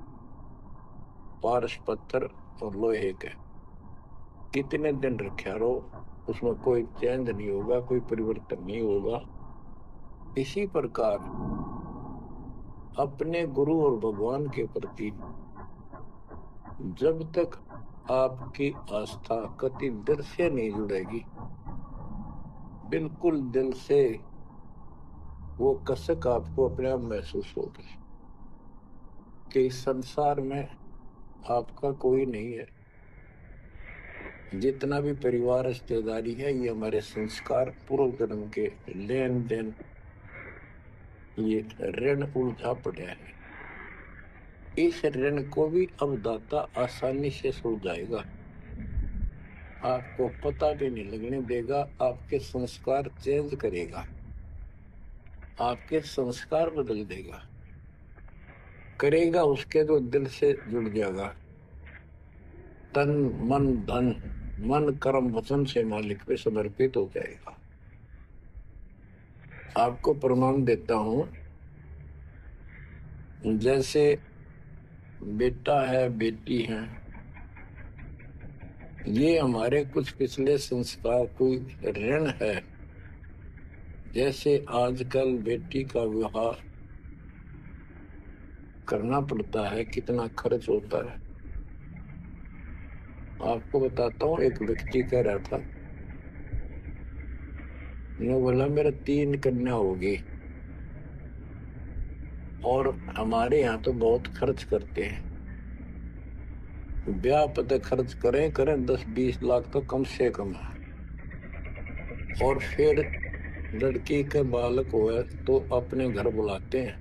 पारस पत्थर और लोहे के, कितने दिन रखा रहो, उसमें कोई चेंज नहीं होगा, कोई परिवर्तन नहीं होगा। इसी प्रकार अपने गुरु और भगवान के प्रति जब तक आपकी आस्था कति दिल से नहीं जुड़ेगी, बिल्कुल दिल से, वो कसक आपको अपने आप महसूस होगी कि इस संसार में आपका कोई नहीं है। जितना भी परिवार रिश्तेदारी है, ये हमारे संस्कार पूर्व जन्म के लेन देन, ये ऋण उलझा पड़ा है। इस ऋण को भी अब दाता आसानी से सुलझाएगा, आपको पता भी नहीं लगने देगा। आपके संस्कार चेंज करेगा, आपके संस्कार बदल देगा, करेगा उसके तो दिल से जुड़ जाएगा। तन मन धन, मन कर्म वचन से मालिक पे समर्पित हो जाएगा। आपको प्रमाण देता हूं, जैसे बेटा है बेटी है, ये हमारे कुछ पिछले संस्कार, कोई ऋण है। जैसे आजकल बेटी का विवाह करना पड़ता है, कितना खर्च होता है। आपको बताता हूँ, एक व्यक्ति कह रहा था, मैं बोला मेरा 3 कन्या होगी और हमारे यहाँ तो बहुत खर्च करते हैं, ब्याह पता खर्च करें 10-20 लाख तो कम से कम है। और फिर लड़की के बालक हुए तो अपने घर बुलाते हैं,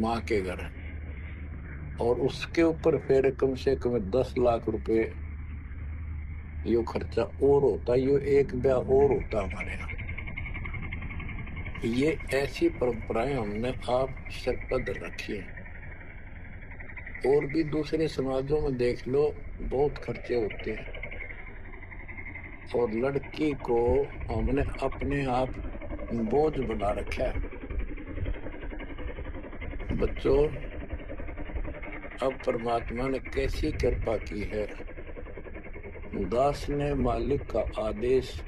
माँ के घर, और उसके ऊपर फिर कम से कम 10 लाख रुपए यो खर्चा और होता। यो एक ब्याह और होता हमारे यहाँ। ये ऐसी परंपराएं हमने आप सर पर रखी है। और भी दूसरे समाजों में देख लो, बहुत खर्चे होते हैं। और लड़की को हमने अपने आप बोझ बना रखा है। बच्चों, अब परमात्मा ने कैसी कृपा की है, दास ने मालिक का आदेश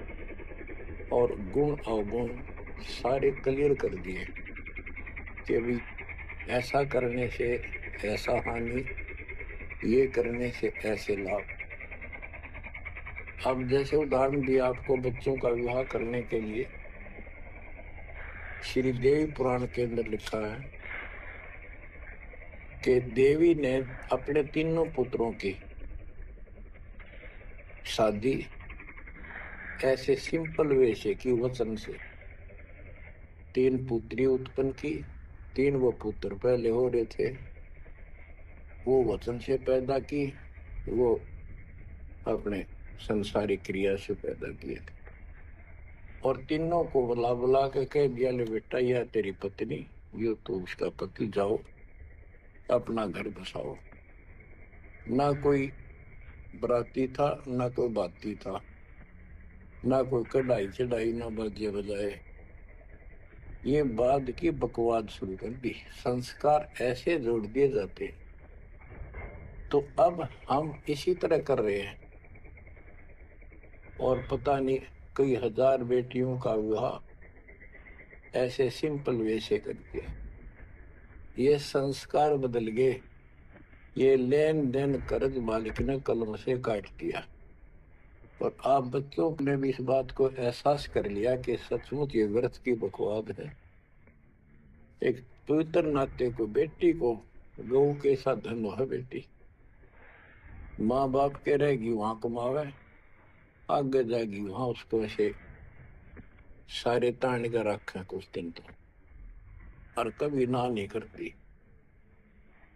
और गुण अवगुण सारे क्लियर कर दिए कि भी ऐसा करने से ऐसा हानि, ये करने से ऐसे लाभ। अब जैसे उदाहरण दिया आपको बच्चों का विवाह करने के लिए, श्री देवी पुराण के अंदर लिखा है कि देवी ने अपने तीनों पुत्रों की शादी ऐसे सिंपल वे से की, वचन से। 3 पुत्री उत्पन्न की, 3 वो पुत्र पहले हो रहे थे, वो वचन से पैदा की, वो अपने संसारिक क्रिया से पैदा किए थे। और तीनों को बुला बुला के कह दिया, ले बेटा यह तेरी पत्नी, यो तो उसका पति, जाओ अपना घर बसाओ। ना कोई बराती था, ना कोई बाती था, ना कोई कढ़ाई चढ़ाई, ना बाजे बजाए। ये बाद की बकवाद शुरू कर दी। संस्कार ऐसे जोड़ दिए जाते। तो अब हम इसी तरह कर रहे हैं, और पता नहीं कई हजार बेटियों का विवाह ऐसे सिंपल वे से कर दिया। ये संस्कार बदल गए, ये लेन देन कर्ज मालिक ने कलम से काट दिया। और आप बच्चों ने भी इस बात को एहसास कर लिया कि सचमुच ये व्यर्थ की बकवाद है। एक पवित्र नाते को, बेटी को गऊ के साथ धन है बेटी, माँ बाप के रहेगी वहां कमावे, आगे जाएगी वहां उसको ऐसे सारे तान कर रखे कुछ दिन तो, और कभी ना नहीं करती।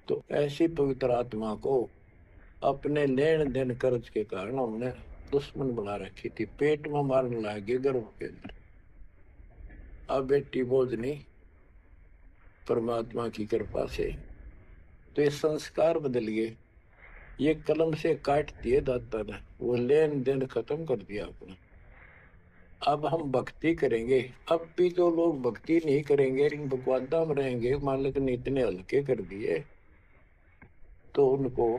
तो ऐसी पवित्र आत्मा को अपने लेन देन कर्ज के कारण हमने दुश्मन बना रखी थी, पेट में मारने लगे गर्भ के अंदर। अब बेटी बोझ नहीं, परमात्मा की कृपा से तो ये संस्कार बदल गए। ये कलम से काट दिए दाता ने, वो लेन देन खत्म कर दिया अपना। अब हम भक्ति करेंगे। अब भी जो लोग भक्ति नहीं करेंगे, इन बकवादा में रहेंगे, मालिक ने इतने हल्के कर दिए, तो उनको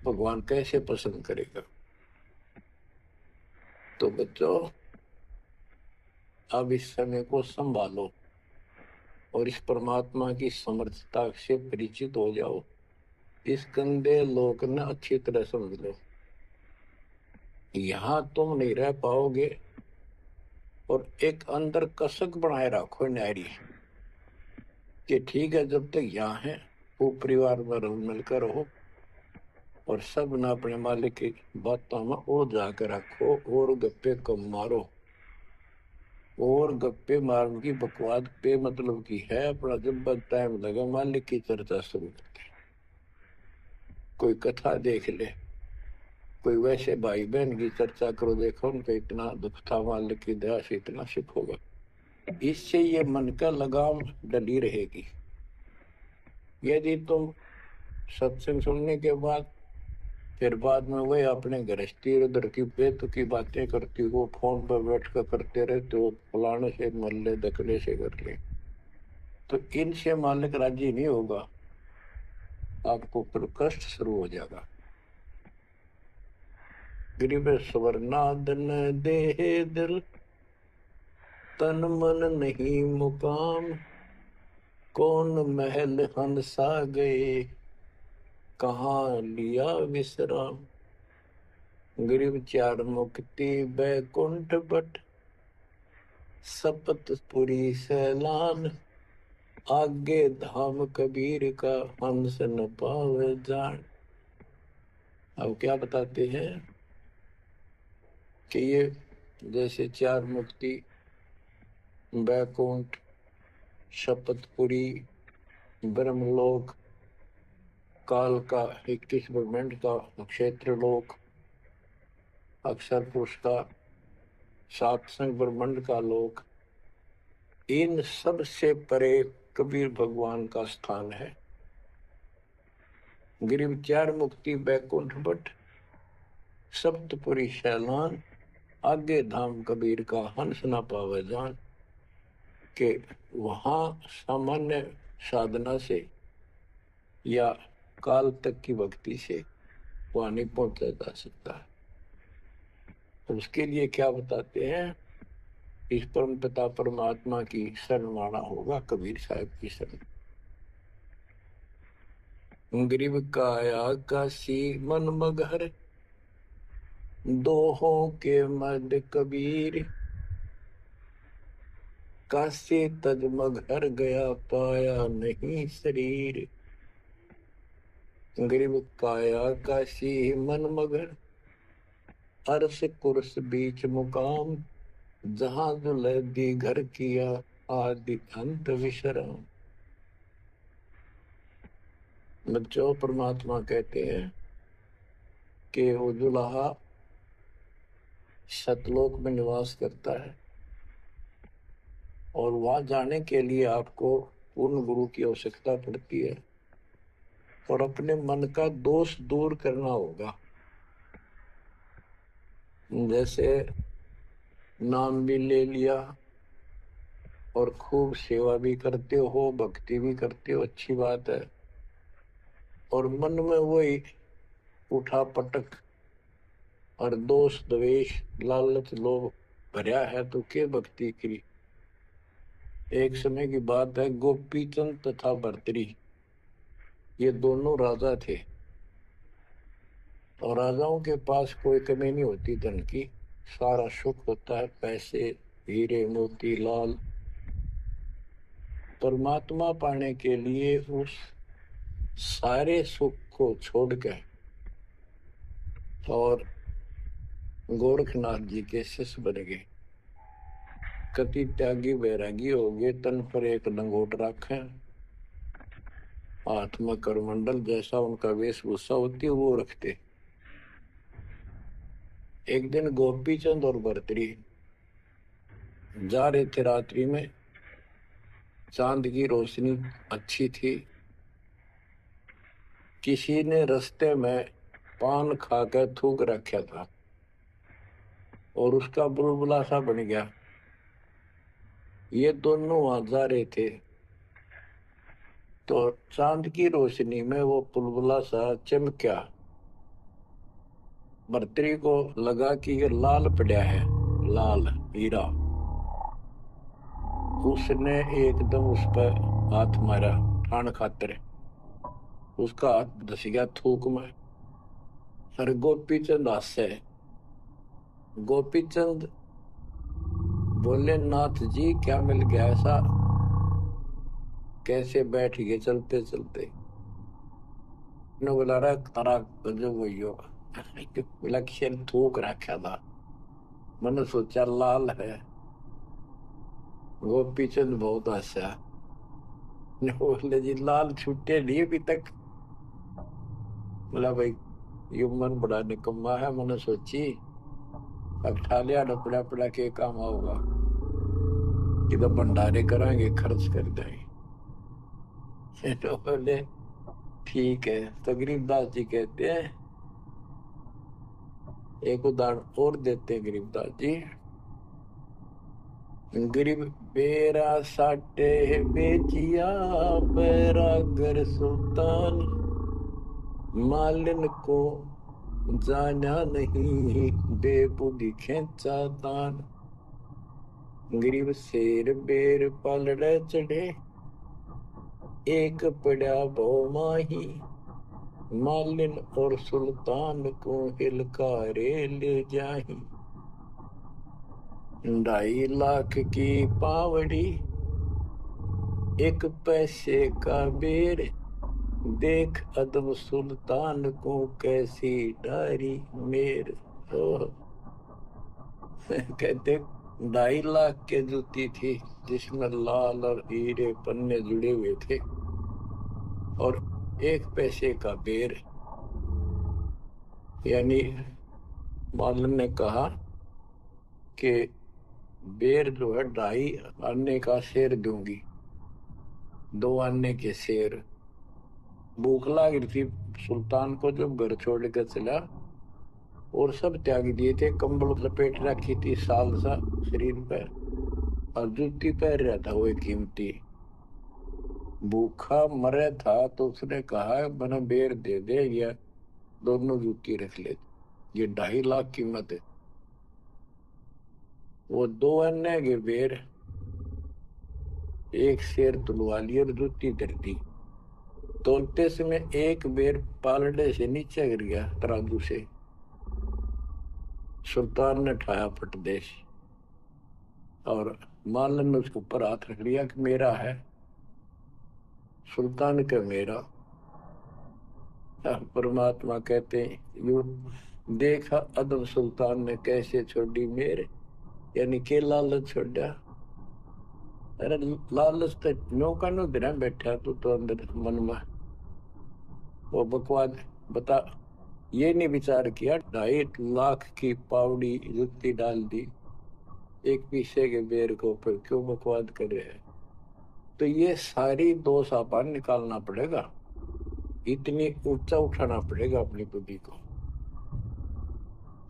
भगवान कैसे पसंद करेगा। तो बच्चों, अब इस समय को संभालो और इस परमात्मा की समर्थता से परिचित हो जाओ। इस गंदे लोक ने अच्छी तरह समझ लो। यहां तुम नहीं रह पाओगे, और एक अंदर कसक बनाए रखो नारी कि ठीक है, जब तक यहाँ है वो परिवार में मिलकर रहो, और सब ना अपने मालिक की बातों में उड़ जाकर रखो, और गप्पे कम मारो। और गप्पे मारने की बकवाद पे मतलब की है अपना, जब टाइम लगा मालिक की चर्चा शुरू करते, कोई कथा देख ले, कोई वैसे भाई बहन की चर्चा करो, देखो उनका इतना दुख था, मालिक की दया से इतना सुख होगा। इससे ये मन का लगाम डली रहेगी। यदि तुम सत्संग सुनने के बाद फिर बाद में वही अपने गृहस्थी उधर की बेत की बातें करती हो, फोन पर बैठ कर करते रहते हो, फलाने से मर ले, दखले से कर ले, तो इनसे मालिक राजी नहीं होगा, आपको फिर कष्ट शुरू हो जाएगा। गरीब स्वर्णादन देह दिल, तन मन नहीं मुकाम, कौन महल हंसा गए, कहाँ लिया विश्राम। गरीब चार मुक्ति बैकुंठ बट, सपतपुरी सैलान, आगे धाम कबीर का, हंस न पावे जान। अब क्या बताते हैं कि ये जैसे चार मुक्ति, बैकुंठ, शपथपुरी, ब्रह्मलोक, काल का 21 ब्रह्मांड का क्षेत्र लोक, अक्षर पुरुष का सातसंग ब्रह्मांड का लोक, इन सब से परे कबीर भगवान का स्थान है। गिरिव चार मुक्ति बैकुंठ बट, सप्तपुरी शैलान, आगे धाम कबीर का, हंस ना पावे जान। के वहां सामान्य साधना से या काल तक की भक्ति से वहां नहीं पहुंचा जा सकता। तो उसके लिए क्या बताते हैं, इस परम पिता परमात्मा की शरण माना होगा, कबीर साहब की शरण। गरीब काया काशी मन मगहर, दोहों के मद कबीर, काशी तज मगहर गया, पाया नहीं शरीर। गरीब काया काशी मन मगर, अर्श कुर्स बीच मुकाम, जहां दुलैदी घर किया, आदि अंत विश्राम। बच्चों, परमात्मा कहते हैं कि वो दुल्हा सतलोक में निवास करता है, और वहां जाने के लिए आपको पूर्ण गुरु की आवश्यकता पड़ती है, और अपने मन का दोष दूर करना होगा। जैसे नाम भी ले लिया और खूब सेवा भी करते हो, भक्ति भी करते हो, अच्छी बात है, और मन में वही उठा पटक और दोष द्वेष लालच लोभ भरा है, तो क्या भक्ति करी। एक समय की बात है, गोपी चंद तथा भर्तरी, ये दोनों राजा थे, और राजाओं के पास कोई कमी नहीं होती धन की, सारा सुख होता है, पैसे, हीरे मोती लाल। परमात्मा पाने के लिए उस सारे सुख को छोड़कर और गोरखनाथ जी के शिष्य बन गए। कति त्यागी बैरागी हो गए, तन पर एक लंगोट रखे, हाथ में करमंडल, जैसा उनका वेशभूषा होती है वो रखते। एक दिन गोपी चंद और भर्तरी जा रहे थे रात्रि में, चांद की रोशनी अच्छी थी, किसी ने रास्ते में पान खाकर थूक रखा था, और उसका बुलबुला सा बन गया। ये दोनों वहां जा रहे थे, तो चांद की रोशनी में वो बुलबुला सा चमका। भर्तरी को लगा कि ये लाल पड़ा है, लाल हीरा। उसने एकदम उस पर हाथ मारा ठान खातर। उसका हाथ धस गया थूक में। सर गोपी चंद हासे। गोपी चंद बोले, नाथ जी क्या मिल गया ऐसा, कैसे बैठ गए चलते चलते। ने बोला, रे तारा गजब हुई हो। बोला कि थूक रखा था, मैंने सोचा लाल है। गोपी चंद बहुत हंसा। बोले, जी लाल छुट्टे नहीं अभी तक। बोला, भाई ये मन बड़ा निकम्मा है, मैंने सोची अब ठा लिया डपड़ा पड़ा के काम होगा, कि तो भंडारे कराएंगे, खर्च कर देंगे। तो बोले ठीक है। तो गरीबदास जी कहते हैं, एक उदाहरण और देते हैं गरीबदास जी। गरीब बेरा साटे बेचिया, बैरागर सुल्तान, मालिन को जाना नहीं, बेबुद्धि खेचा तान। गरीब शेर बेर पलड़े चढ़े, एक पड़ा भो माही, मालिन और सुल्तान को हिलकारे ले जाही। 2.5 लाख की पावड़ी, 1 पैसे का बेर, देख अदब सुल्तान को कैसी डारी मेर। तो कहते 2.5 लाख के जूती थी, जिसमें लाल और हीरे पन्ने जुड़े हुए थे, और 1 पैसे का बेर। यानी मालन ने कहा कि बेर जो है 2.5 आने का शेर दूंगी, 2 आने के शेर। भूख लग रही थी सुल्तान को, जब घर छोड़ कर चला, और सब त्याग दिए थे, कंबल लपेट रखी थी साल सा शरीर पर, और जूती पहन रहा था वो कीमती। भूखा मरे था तो उसने कहा, मैंने बेर दे दे, या दोनों जूती रख ले, ये 2.5 लाख कीमत है। वो 2 अन्य के बेर, 1 शेर तुलवा लिया और जूती धर दी। तोलते समय 1 बेर पालड़े से नीचे गिर गया तराजू से। सुल्तान ने ठाया पटदेश, और मालन ने उसके ऊपर हाथ रख लिया कि मेरा है। सुल्तान का मेरा। परमात्मा कहते हैं, यू देखा अदब सुल्तान ने कैसे छोड़ी मेरे, यानी के लालच छोड़ा। अरे लालच तो नौका नो बिना बैठा तू तो अंदर मन में वो बकवाद बता। ये नहीं विचार किया 2.5 लाख की पावड़ी जुत्ती डाल दी 1 पीसे के बेर को, पर क्यों बकवाद कर रहे हैं। तो ये सारी दोष आपान निकालना पड़ेगा, इतनी ऊंचा उठाना पड़ेगा अपनी बुद्धि को।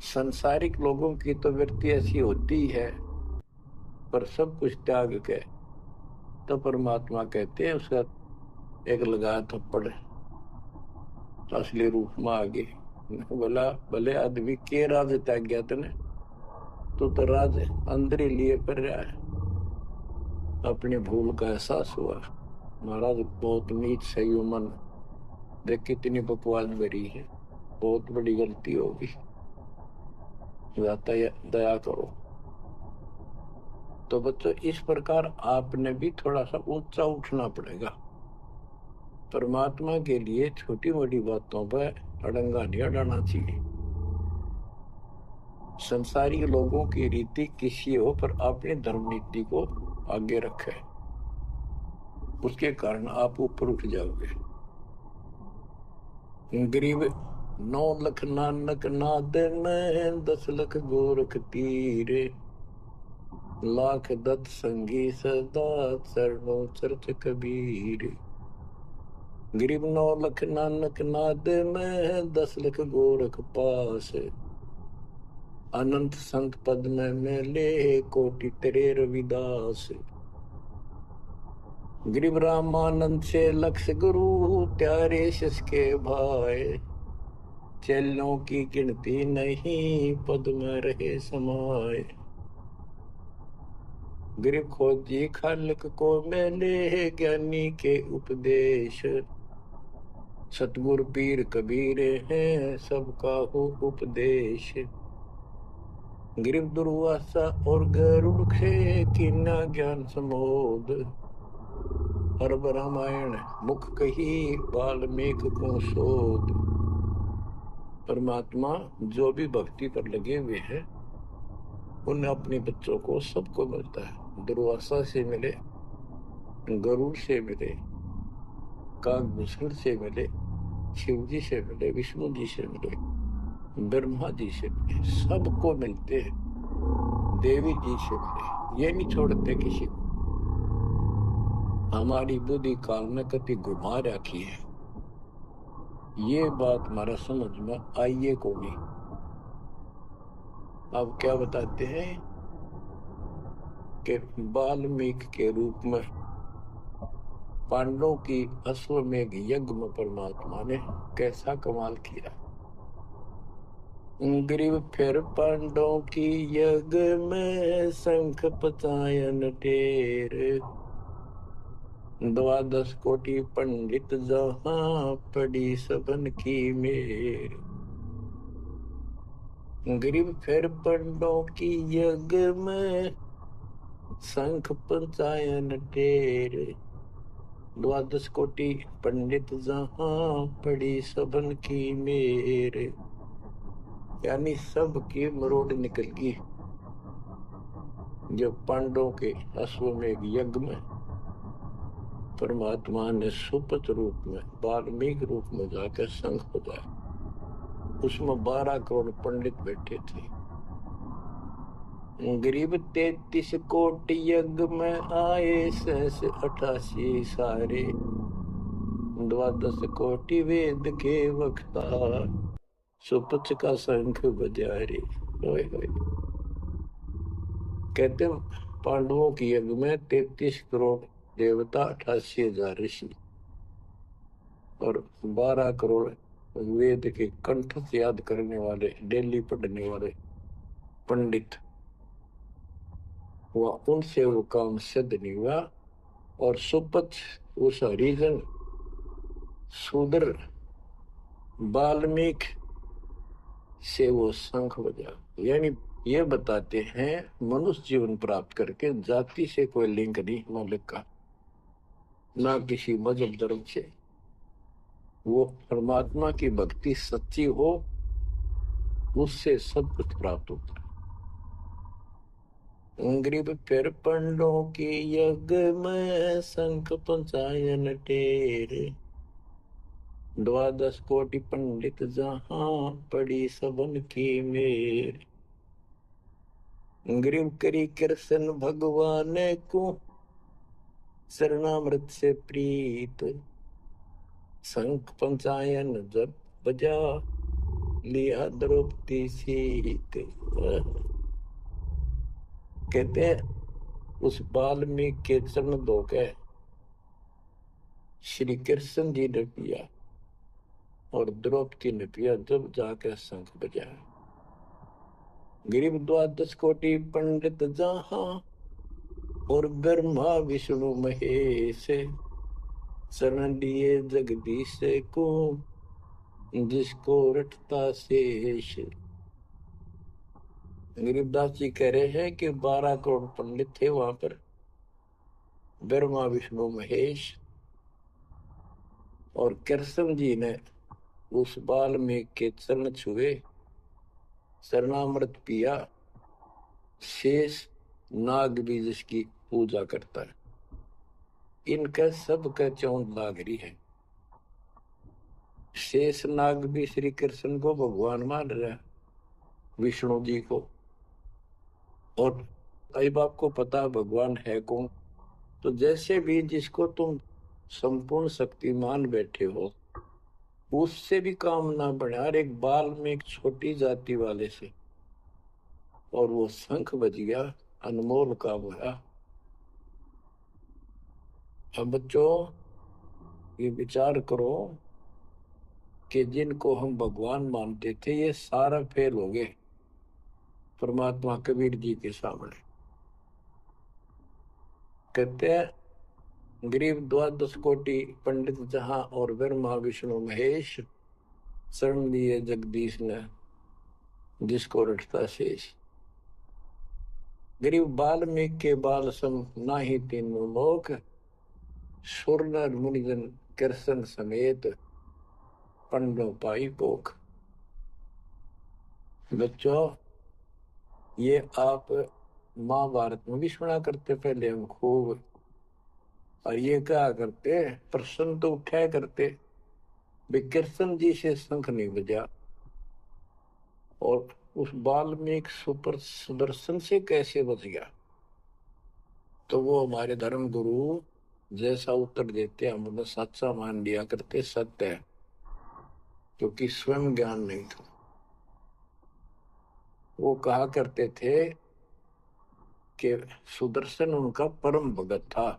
संसारिक लोगों की तो वृत्ति ऐसी होती है, पर सब कुछ त्याग के तो परमात्मा कहते हैं उसका एक लगा थप्पड़ असली रूप में आ गई। बोला, भले आदमी के राज त्याग गया तने, तो राज अंदर ही लिए पर रहा है। अपनी भूल का एहसास हुआ, महाराज बहुत नीच सही मन, देख कितनी बकवास भरी है, बहुत बड़ी गलती होगी, दया करो। तो बच्चों, इस प्रकार आपने भी थोड़ा सा ऊंचा उठना पड़ेगा। परमात्मा के लिए छोटी मोटी बातों पर अड़ंगा नहीं अड़ाना चाहिए। संसारी लोगों की रीति किसी हो, पर अपनी धर्म नीति को आगे रखे, उसके कारण आप ऊपर उठ जाओगे। गरीब 9 लख नानक नाद में, 10 लख गोरख तीरे, लाख दत्त संगी सदा, चरणों चरत कबीर। गरीब 9 लख नानक नाद में, 10 लख गोरख पास, अनंत संत पद में मिले कोटि तेरे रविदास। गिरिव रामानंद से लक्ष्य गुरु त्यारे शिष के भाई। चेलों की गिनती नहीं पद में रहे समाये। गिरिव खोजी खालिक को मिले ज्ञानी के उपदेश। सतगुरु पीर कबीर हैं सबका हो उपदेश। गिरिव दुर्वासा और गरुड़ खे कीना ज्ञान समोद। हर रामायण मुख कही वाल्मीकि को शोध। परमात्मा जो भी भक्ति पर लगे हुए हैं उन्हें अपने बच्चों को सबको मिलता है। दुर्वासा से मिले, गरुड़ से मिले, काकभूषण से मिले, शिव जी से मिले, विष्णु जी से मिले, ब्रह्मा जी से मिले, सबको मिलते हैं। देवी जी से मिले, ये नहीं छोड़ते किसी को। हमारी बुद्धि काल में कभी घुमा रखी है, ये बात हमारा समझ में आइए को नहीं। अब क्या बताते हैं कि वाल्मीकि के रूप में पांडवों की अश्वमेघ यज्ञ में परमात्मा ने कैसा कमाल किया। ग्रीव फिर पांडवों की यज्ञ में शंख पचायन टेर। 12 कोटि पंडित जहां पड़ी सबन की मेर। ग्रीव फिर पांडवों की यज्ञ में शंख पचायन टेर। 12 कोटि पंडित जहां पड़ी सबन की मेर। यानी सबकी मरोड़ निकल गई जब पांडवों के अश्वमेघ यज्ञ में परमात्मा ने सुपत रूप में वाल्मीकि रूप में जाकर शंख बजाया। उसमें 12 करोड़ पंडित बैठे थे। गरीब 33 कोटि यज्ञ में आए 88 सारे। 12 कोटि वेद के वक्ता सुपथ का शंख बजा रे। कहते पांडवों की यज्ञ में 33 करोड़ देवता, 88,000 ऋषि और 12 करोड़ वेद के कंठ से याद करने वाले, डेली पढ़ने वाले पंडित हुआ। उनसे वो काम सिद्ध नहीं हुआ और सुपथ उस हरिजन शूद्र वाल्मीकि से वो शंख बजा। यानी ये बताते हैं मनुष्य जीवन प्राप्त करके जाति से कोई लिंक नहीं मालिक का, ना किसी मजहब धर्म से। वो परमात्मा की भक्ति सच्ची हो उससे सब कुछ प्राप्त होता है। गरीब फिर पंडों की यज्ञ में शंख पंचायन टेर। 12 कोटि पंडित जहां पड़ी सबन की मेर। गरीब करी कृष्ण भगवान को शरणामृत से प्रीत। शंख पंचायन जब बजा लिया द्रौपदी सीत। कहते हैं उस वाल्मीकि के चरण धोके श्री कृष्ण जी ने पिया और द्रौपदी ने पिया जब जाकर शंख बजाया। गरीब 12 कोटि पंडित जहां और ब्रह्मा विष्णु महेश। शरण लिए जगदीश को जिसको रटता शेष। गरीबदास जी कह रहे हैं कि 12 करोड़ पंडित थे वहां पर, ब्रह्मा विष्णु महेश, और कृष्ण जी ने उस वाल्मीकि के चरण छुए, शरणामृत पिया। शेष नाग भी जिसकी पूजा करता है। इनका सबका चौंध लाग रही है। शेष नाग भी श्री कृष्ण को भगवान मान रहा है, विष्णु जी को। और अब आपको पता भगवान है कौन। तो जैसे भी जिसको तुम संपूर्ण शक्तिमान बैठे हो उससे भी काम ना बढ़े। और एक बाल में एक छोटी जाति वाले से और वो शंख बज गया, अनमोल काम हुआ। अब बच्चों ये विचार करो कि जिनको हम भगवान मानते थे ये सारा फेल हो गए परमात्मा कबीर जी के सामने। कहते हैं गरीब द्वादश कोटि पंडित जहां और ब्रह्मा विष्णु महेश, शरण लिए जगदीश ने जिसको रटता शेष। गरीब वाल्मीकि के बाल सम नाही तीनों लोक, सुर नर मुनिजन कृष्ण समेत पंडो पाई पोख। बच्चों ये आप महाभारत में भी सुना करते पहले हम खूब, और ये क्या करते प्रश्न तो उठाया करते भी कृष्ण जी से शंख नहीं बजा और उस वाल्मीकि सुपर सुदर्शन से कैसे बच गया। तो वो हमारे धर्म गुरु जैसा उत्तर देते हम उन्हें सच्चा मान लिया करते, सत्य है, क्योंकि स्वयं ज्ञान नहीं था। वो कहा करते थे कि सुदर्शन उनका परम भगत था।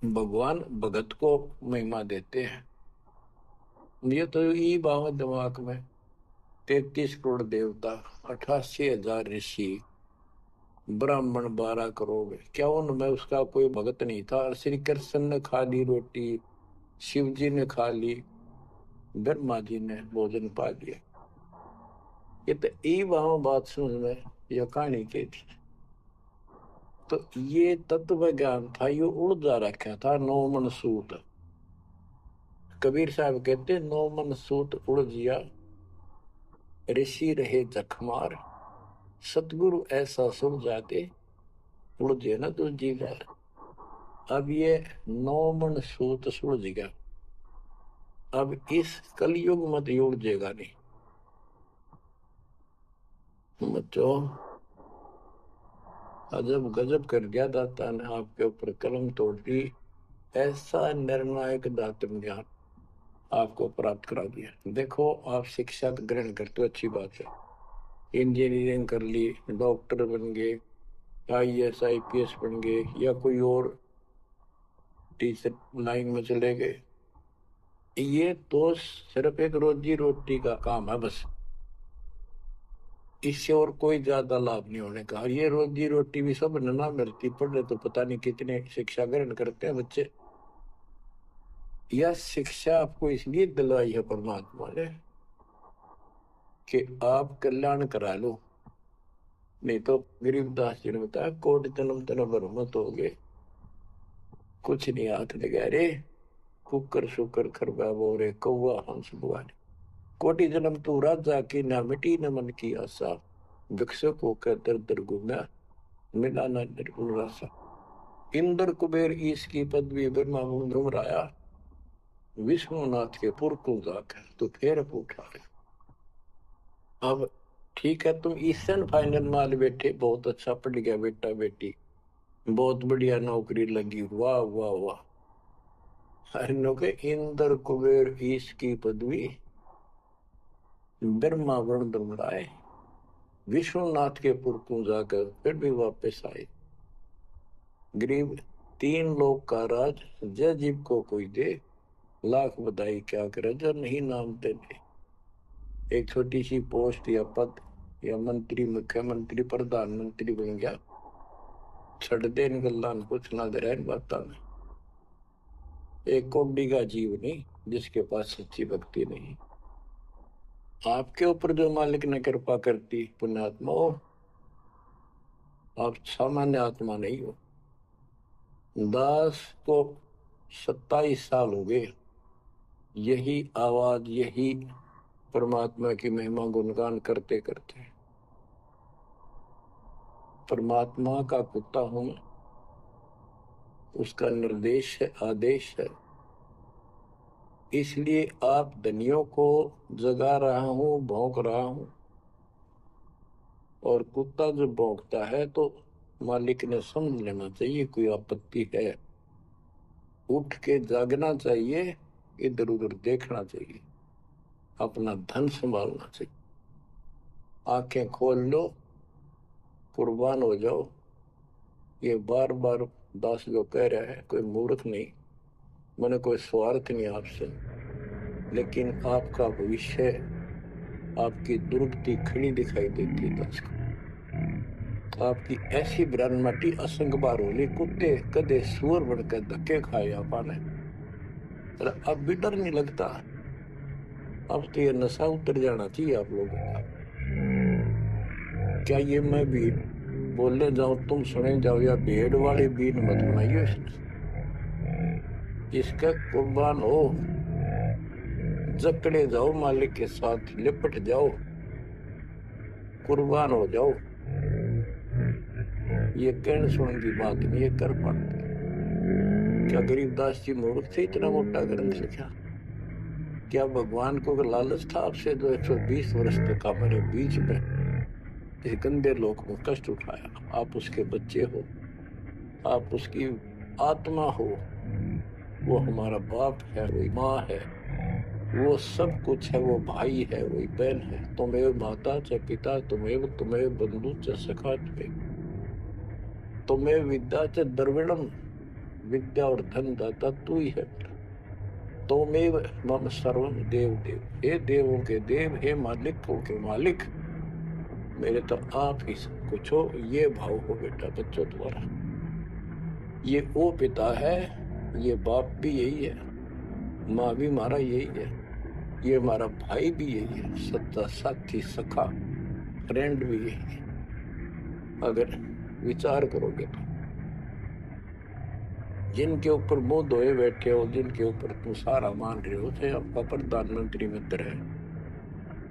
भगवान भगत को महिमा देते हैं। ये तो ये बात दिमाग में 33 करोड़ देवता, 88,000 ऋषि, ब्राह्मण 12 करोड़, क्या उनमें उसका कोई भगत नहीं था। श्री कृष्ण ने खा ली रोटी, शिव जी ने खा ली, ब्रह्मा जी ने भोजन पा लिया। ये तो ई वहां बात समझ में यह कहानी की थी। तो ये तत्व ज्ञान था, ये उड़ जा रखा था। 9 मन सूत, कबीर साहब कहते 9 मन सूत उड़ जिया, ऋषि रहे जखमार, सतगुरु ऐसा सुन जाते उड़ जे ना तो जी बार। अब ये 9 मन सूत सुड़ गया, अब इस कलयुग मत उड़ जेगा नहीं। बच्चों अजब गजब कर दिया दाता ने आपके ऊपर कलम तोड़ दी। ऐसा निर्णायक दातृ ज्ञान आपको प्राप्त करा दिया। देखो आप शिक्षा ग्रहण करते हो, अच्छी बात है, इंजीनियरिंग कर ली, डॉक्टर बन गए, IAS IPS बन गए, या कोई और टीचर लाइन में चले गए। ये तो सिर्फ एक रोजी रोटी का काम है बस, इससे और कोई ज्यादा लाभ नहीं होने का। ये रोजी रोटी भी सब ना मिलती, पढ़े तो पता नहीं कितने शिक्षा ग्रहण करते हैं बच्चे। यह शिक्षा आपको इसलिए दिलाई है परमात्मा ने कि आप कल्याण करा लो, नहीं तो गरीबदास जी ने बताया कोटि जन्म तन भर मत हो गए, कुछ नहीं हाथ लगा रे, कुकर शुकर खरबा बोरे कौआ हंस बुआरे। कोटि जन्म तू राजा की ना मिटी न मन की आशा, भिक्षुक होकर दर दर घूमा मिला ना निर्गुण रासा। इंद्र कुबेर ईश की पदवी ब्रह्मा घुमराया, विष्णुनाथ के पुर को जाकर तो फिर पूछा। अब ठीक है तुम ईसन फाइनल माल बैठे, बहुत अच्छा पढ़ गया बेटा बेटी, बहुत बढ़िया नौकरी लगी, वाह वाह वाह। के इंद्र कुबेर ईश की पदवी ब्रह्मा वर्ण दुमड़ाए, विष्णुनाथ के पुर को जाकर फिर भी वापस आए। गरीब 3 लोग का राज जय जीव को कोई दे, लाख बधाई क्या करे जो नहीं नाम देने। एक छोटी सी पोस्ट या पद या मंत्री, मुख्यमंत्री, प्रधानमंत्री बन गया, छड़ दे गल्ला कुछ ना दे बात में। एक कौड़ी का जीव नहीं जिसके पास सच्ची भक्ति नहीं। आपके ऊपर जो मालिक ने कृपा करती पुण्यात्मा हो, आप सामान्य आत्मा नहीं हो। दास को 27 साल हो गए यही आवाज, यही परमात्मा की महिमा गुणगान करते करते। परमात्मा का कुत्ता हूं, उसका निर्देश है, आदेश है, इसलिए आप धनियों को जगा रहा हूं, भौंक रहा हूं। और कुत्ता जो भौंकता है तो मालिक ने समझ लेना चाहिए कोई आपत्ति है, उठ के जागना चाहिए, इधर उधर देखना चाहिए, अपना धन संभालना चाहिए। आंखें खोल लो, कुर्बान हो जाओ। ये बार बार दास जो कह रहा है, कोई मूर्ख नहीं, मैंने कोई स्वार्थ नहीं आपसे, लेकिन आपका भविष्य, आपकी दुर्गति खड़ी दिखाई देती है दास को। आपकी ऐसी ब्रह्मटी असंग बार होली, कुत्ते कदे सुअर बनकर धक्के खाए आपने, अब भी डर नहीं लगता। अब तो ये नशा उतर जाना चाहिए आप लोगों का। क्या ये मैं भी बोलने जाऊं तुम सुने जाओ, या भेड़ वाली बीन मत बनाइए। इसका कुर्बान हो, जकड़े जाओ मालिक के साथ, लिपट जाओ, कुर्बान हो जाओ। ये कहने सुनने की बात नहीं, ये कर पाते। क्या गरीबदास जी मूर्ख थे इतना मोटा ग्रंथ लिखा? क्या भगवान को लालच था आपसे जो 120 वर्ष तक हमारे बीच में इस गंदे लोक में कष्ट उठाया? आप उसके बच्चे हो, आप उसकी आत्मा हो, वो हमारा बाप है, वही माँ है, वो सब कुछ है, वो भाई है, वही बहन है। तुम्हें माता च पिता, तुम्हें बंधु च सखा, तुम्हें विद्या च द्रविणम, विद्या और धन दाता तू ही है। तोमेव मम सर्वम देव देव, हे देवों के देव, हे मालिकों के मालिक, मेरे तो आप ही सब कुछ हो। ये भाव हो बेटा बच्चों द्वारा। ये वो पिता है, ये बाप भी यही है, माँ भी हमारा यही है, ये हमारा भाई भी यही है, सच्चा साथी सखा फ्रेंड भी यही है। अगर विचार करोगे तो जिनके ऊपर मुंह धोए बैठे हो, जिनके ऊपर तुम सारा मान रहे हो, चाहे आपका प्रधानमंत्री मित्र है,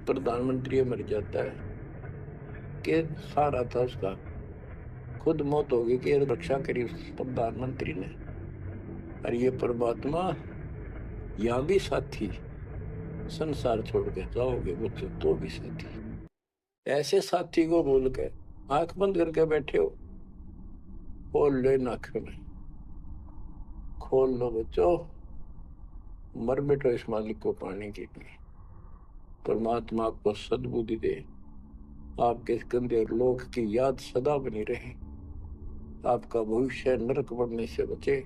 प्रधानमंत्री मर जाता है कि सारा था उसका, खुद मौत होगी कि रक्षा करी प्रधानमंत्री ने। और ये परमात्मा यहाँ भी साथी, संसार छोड़ के जाओगे बच्चों तो भी साथी। ऐसे साथी को बोल के आंख बंद करके बैठे हो, खोल लो नाक में, खोल लो बच्चों, मर बैठो इस मालिक को पाने के लिए। परमात्मा आपको सद्बुद्धि दे, आपके गंदे लोक की याद सदा बनी रहे, आपका भविष्य नरक बनने से बचे।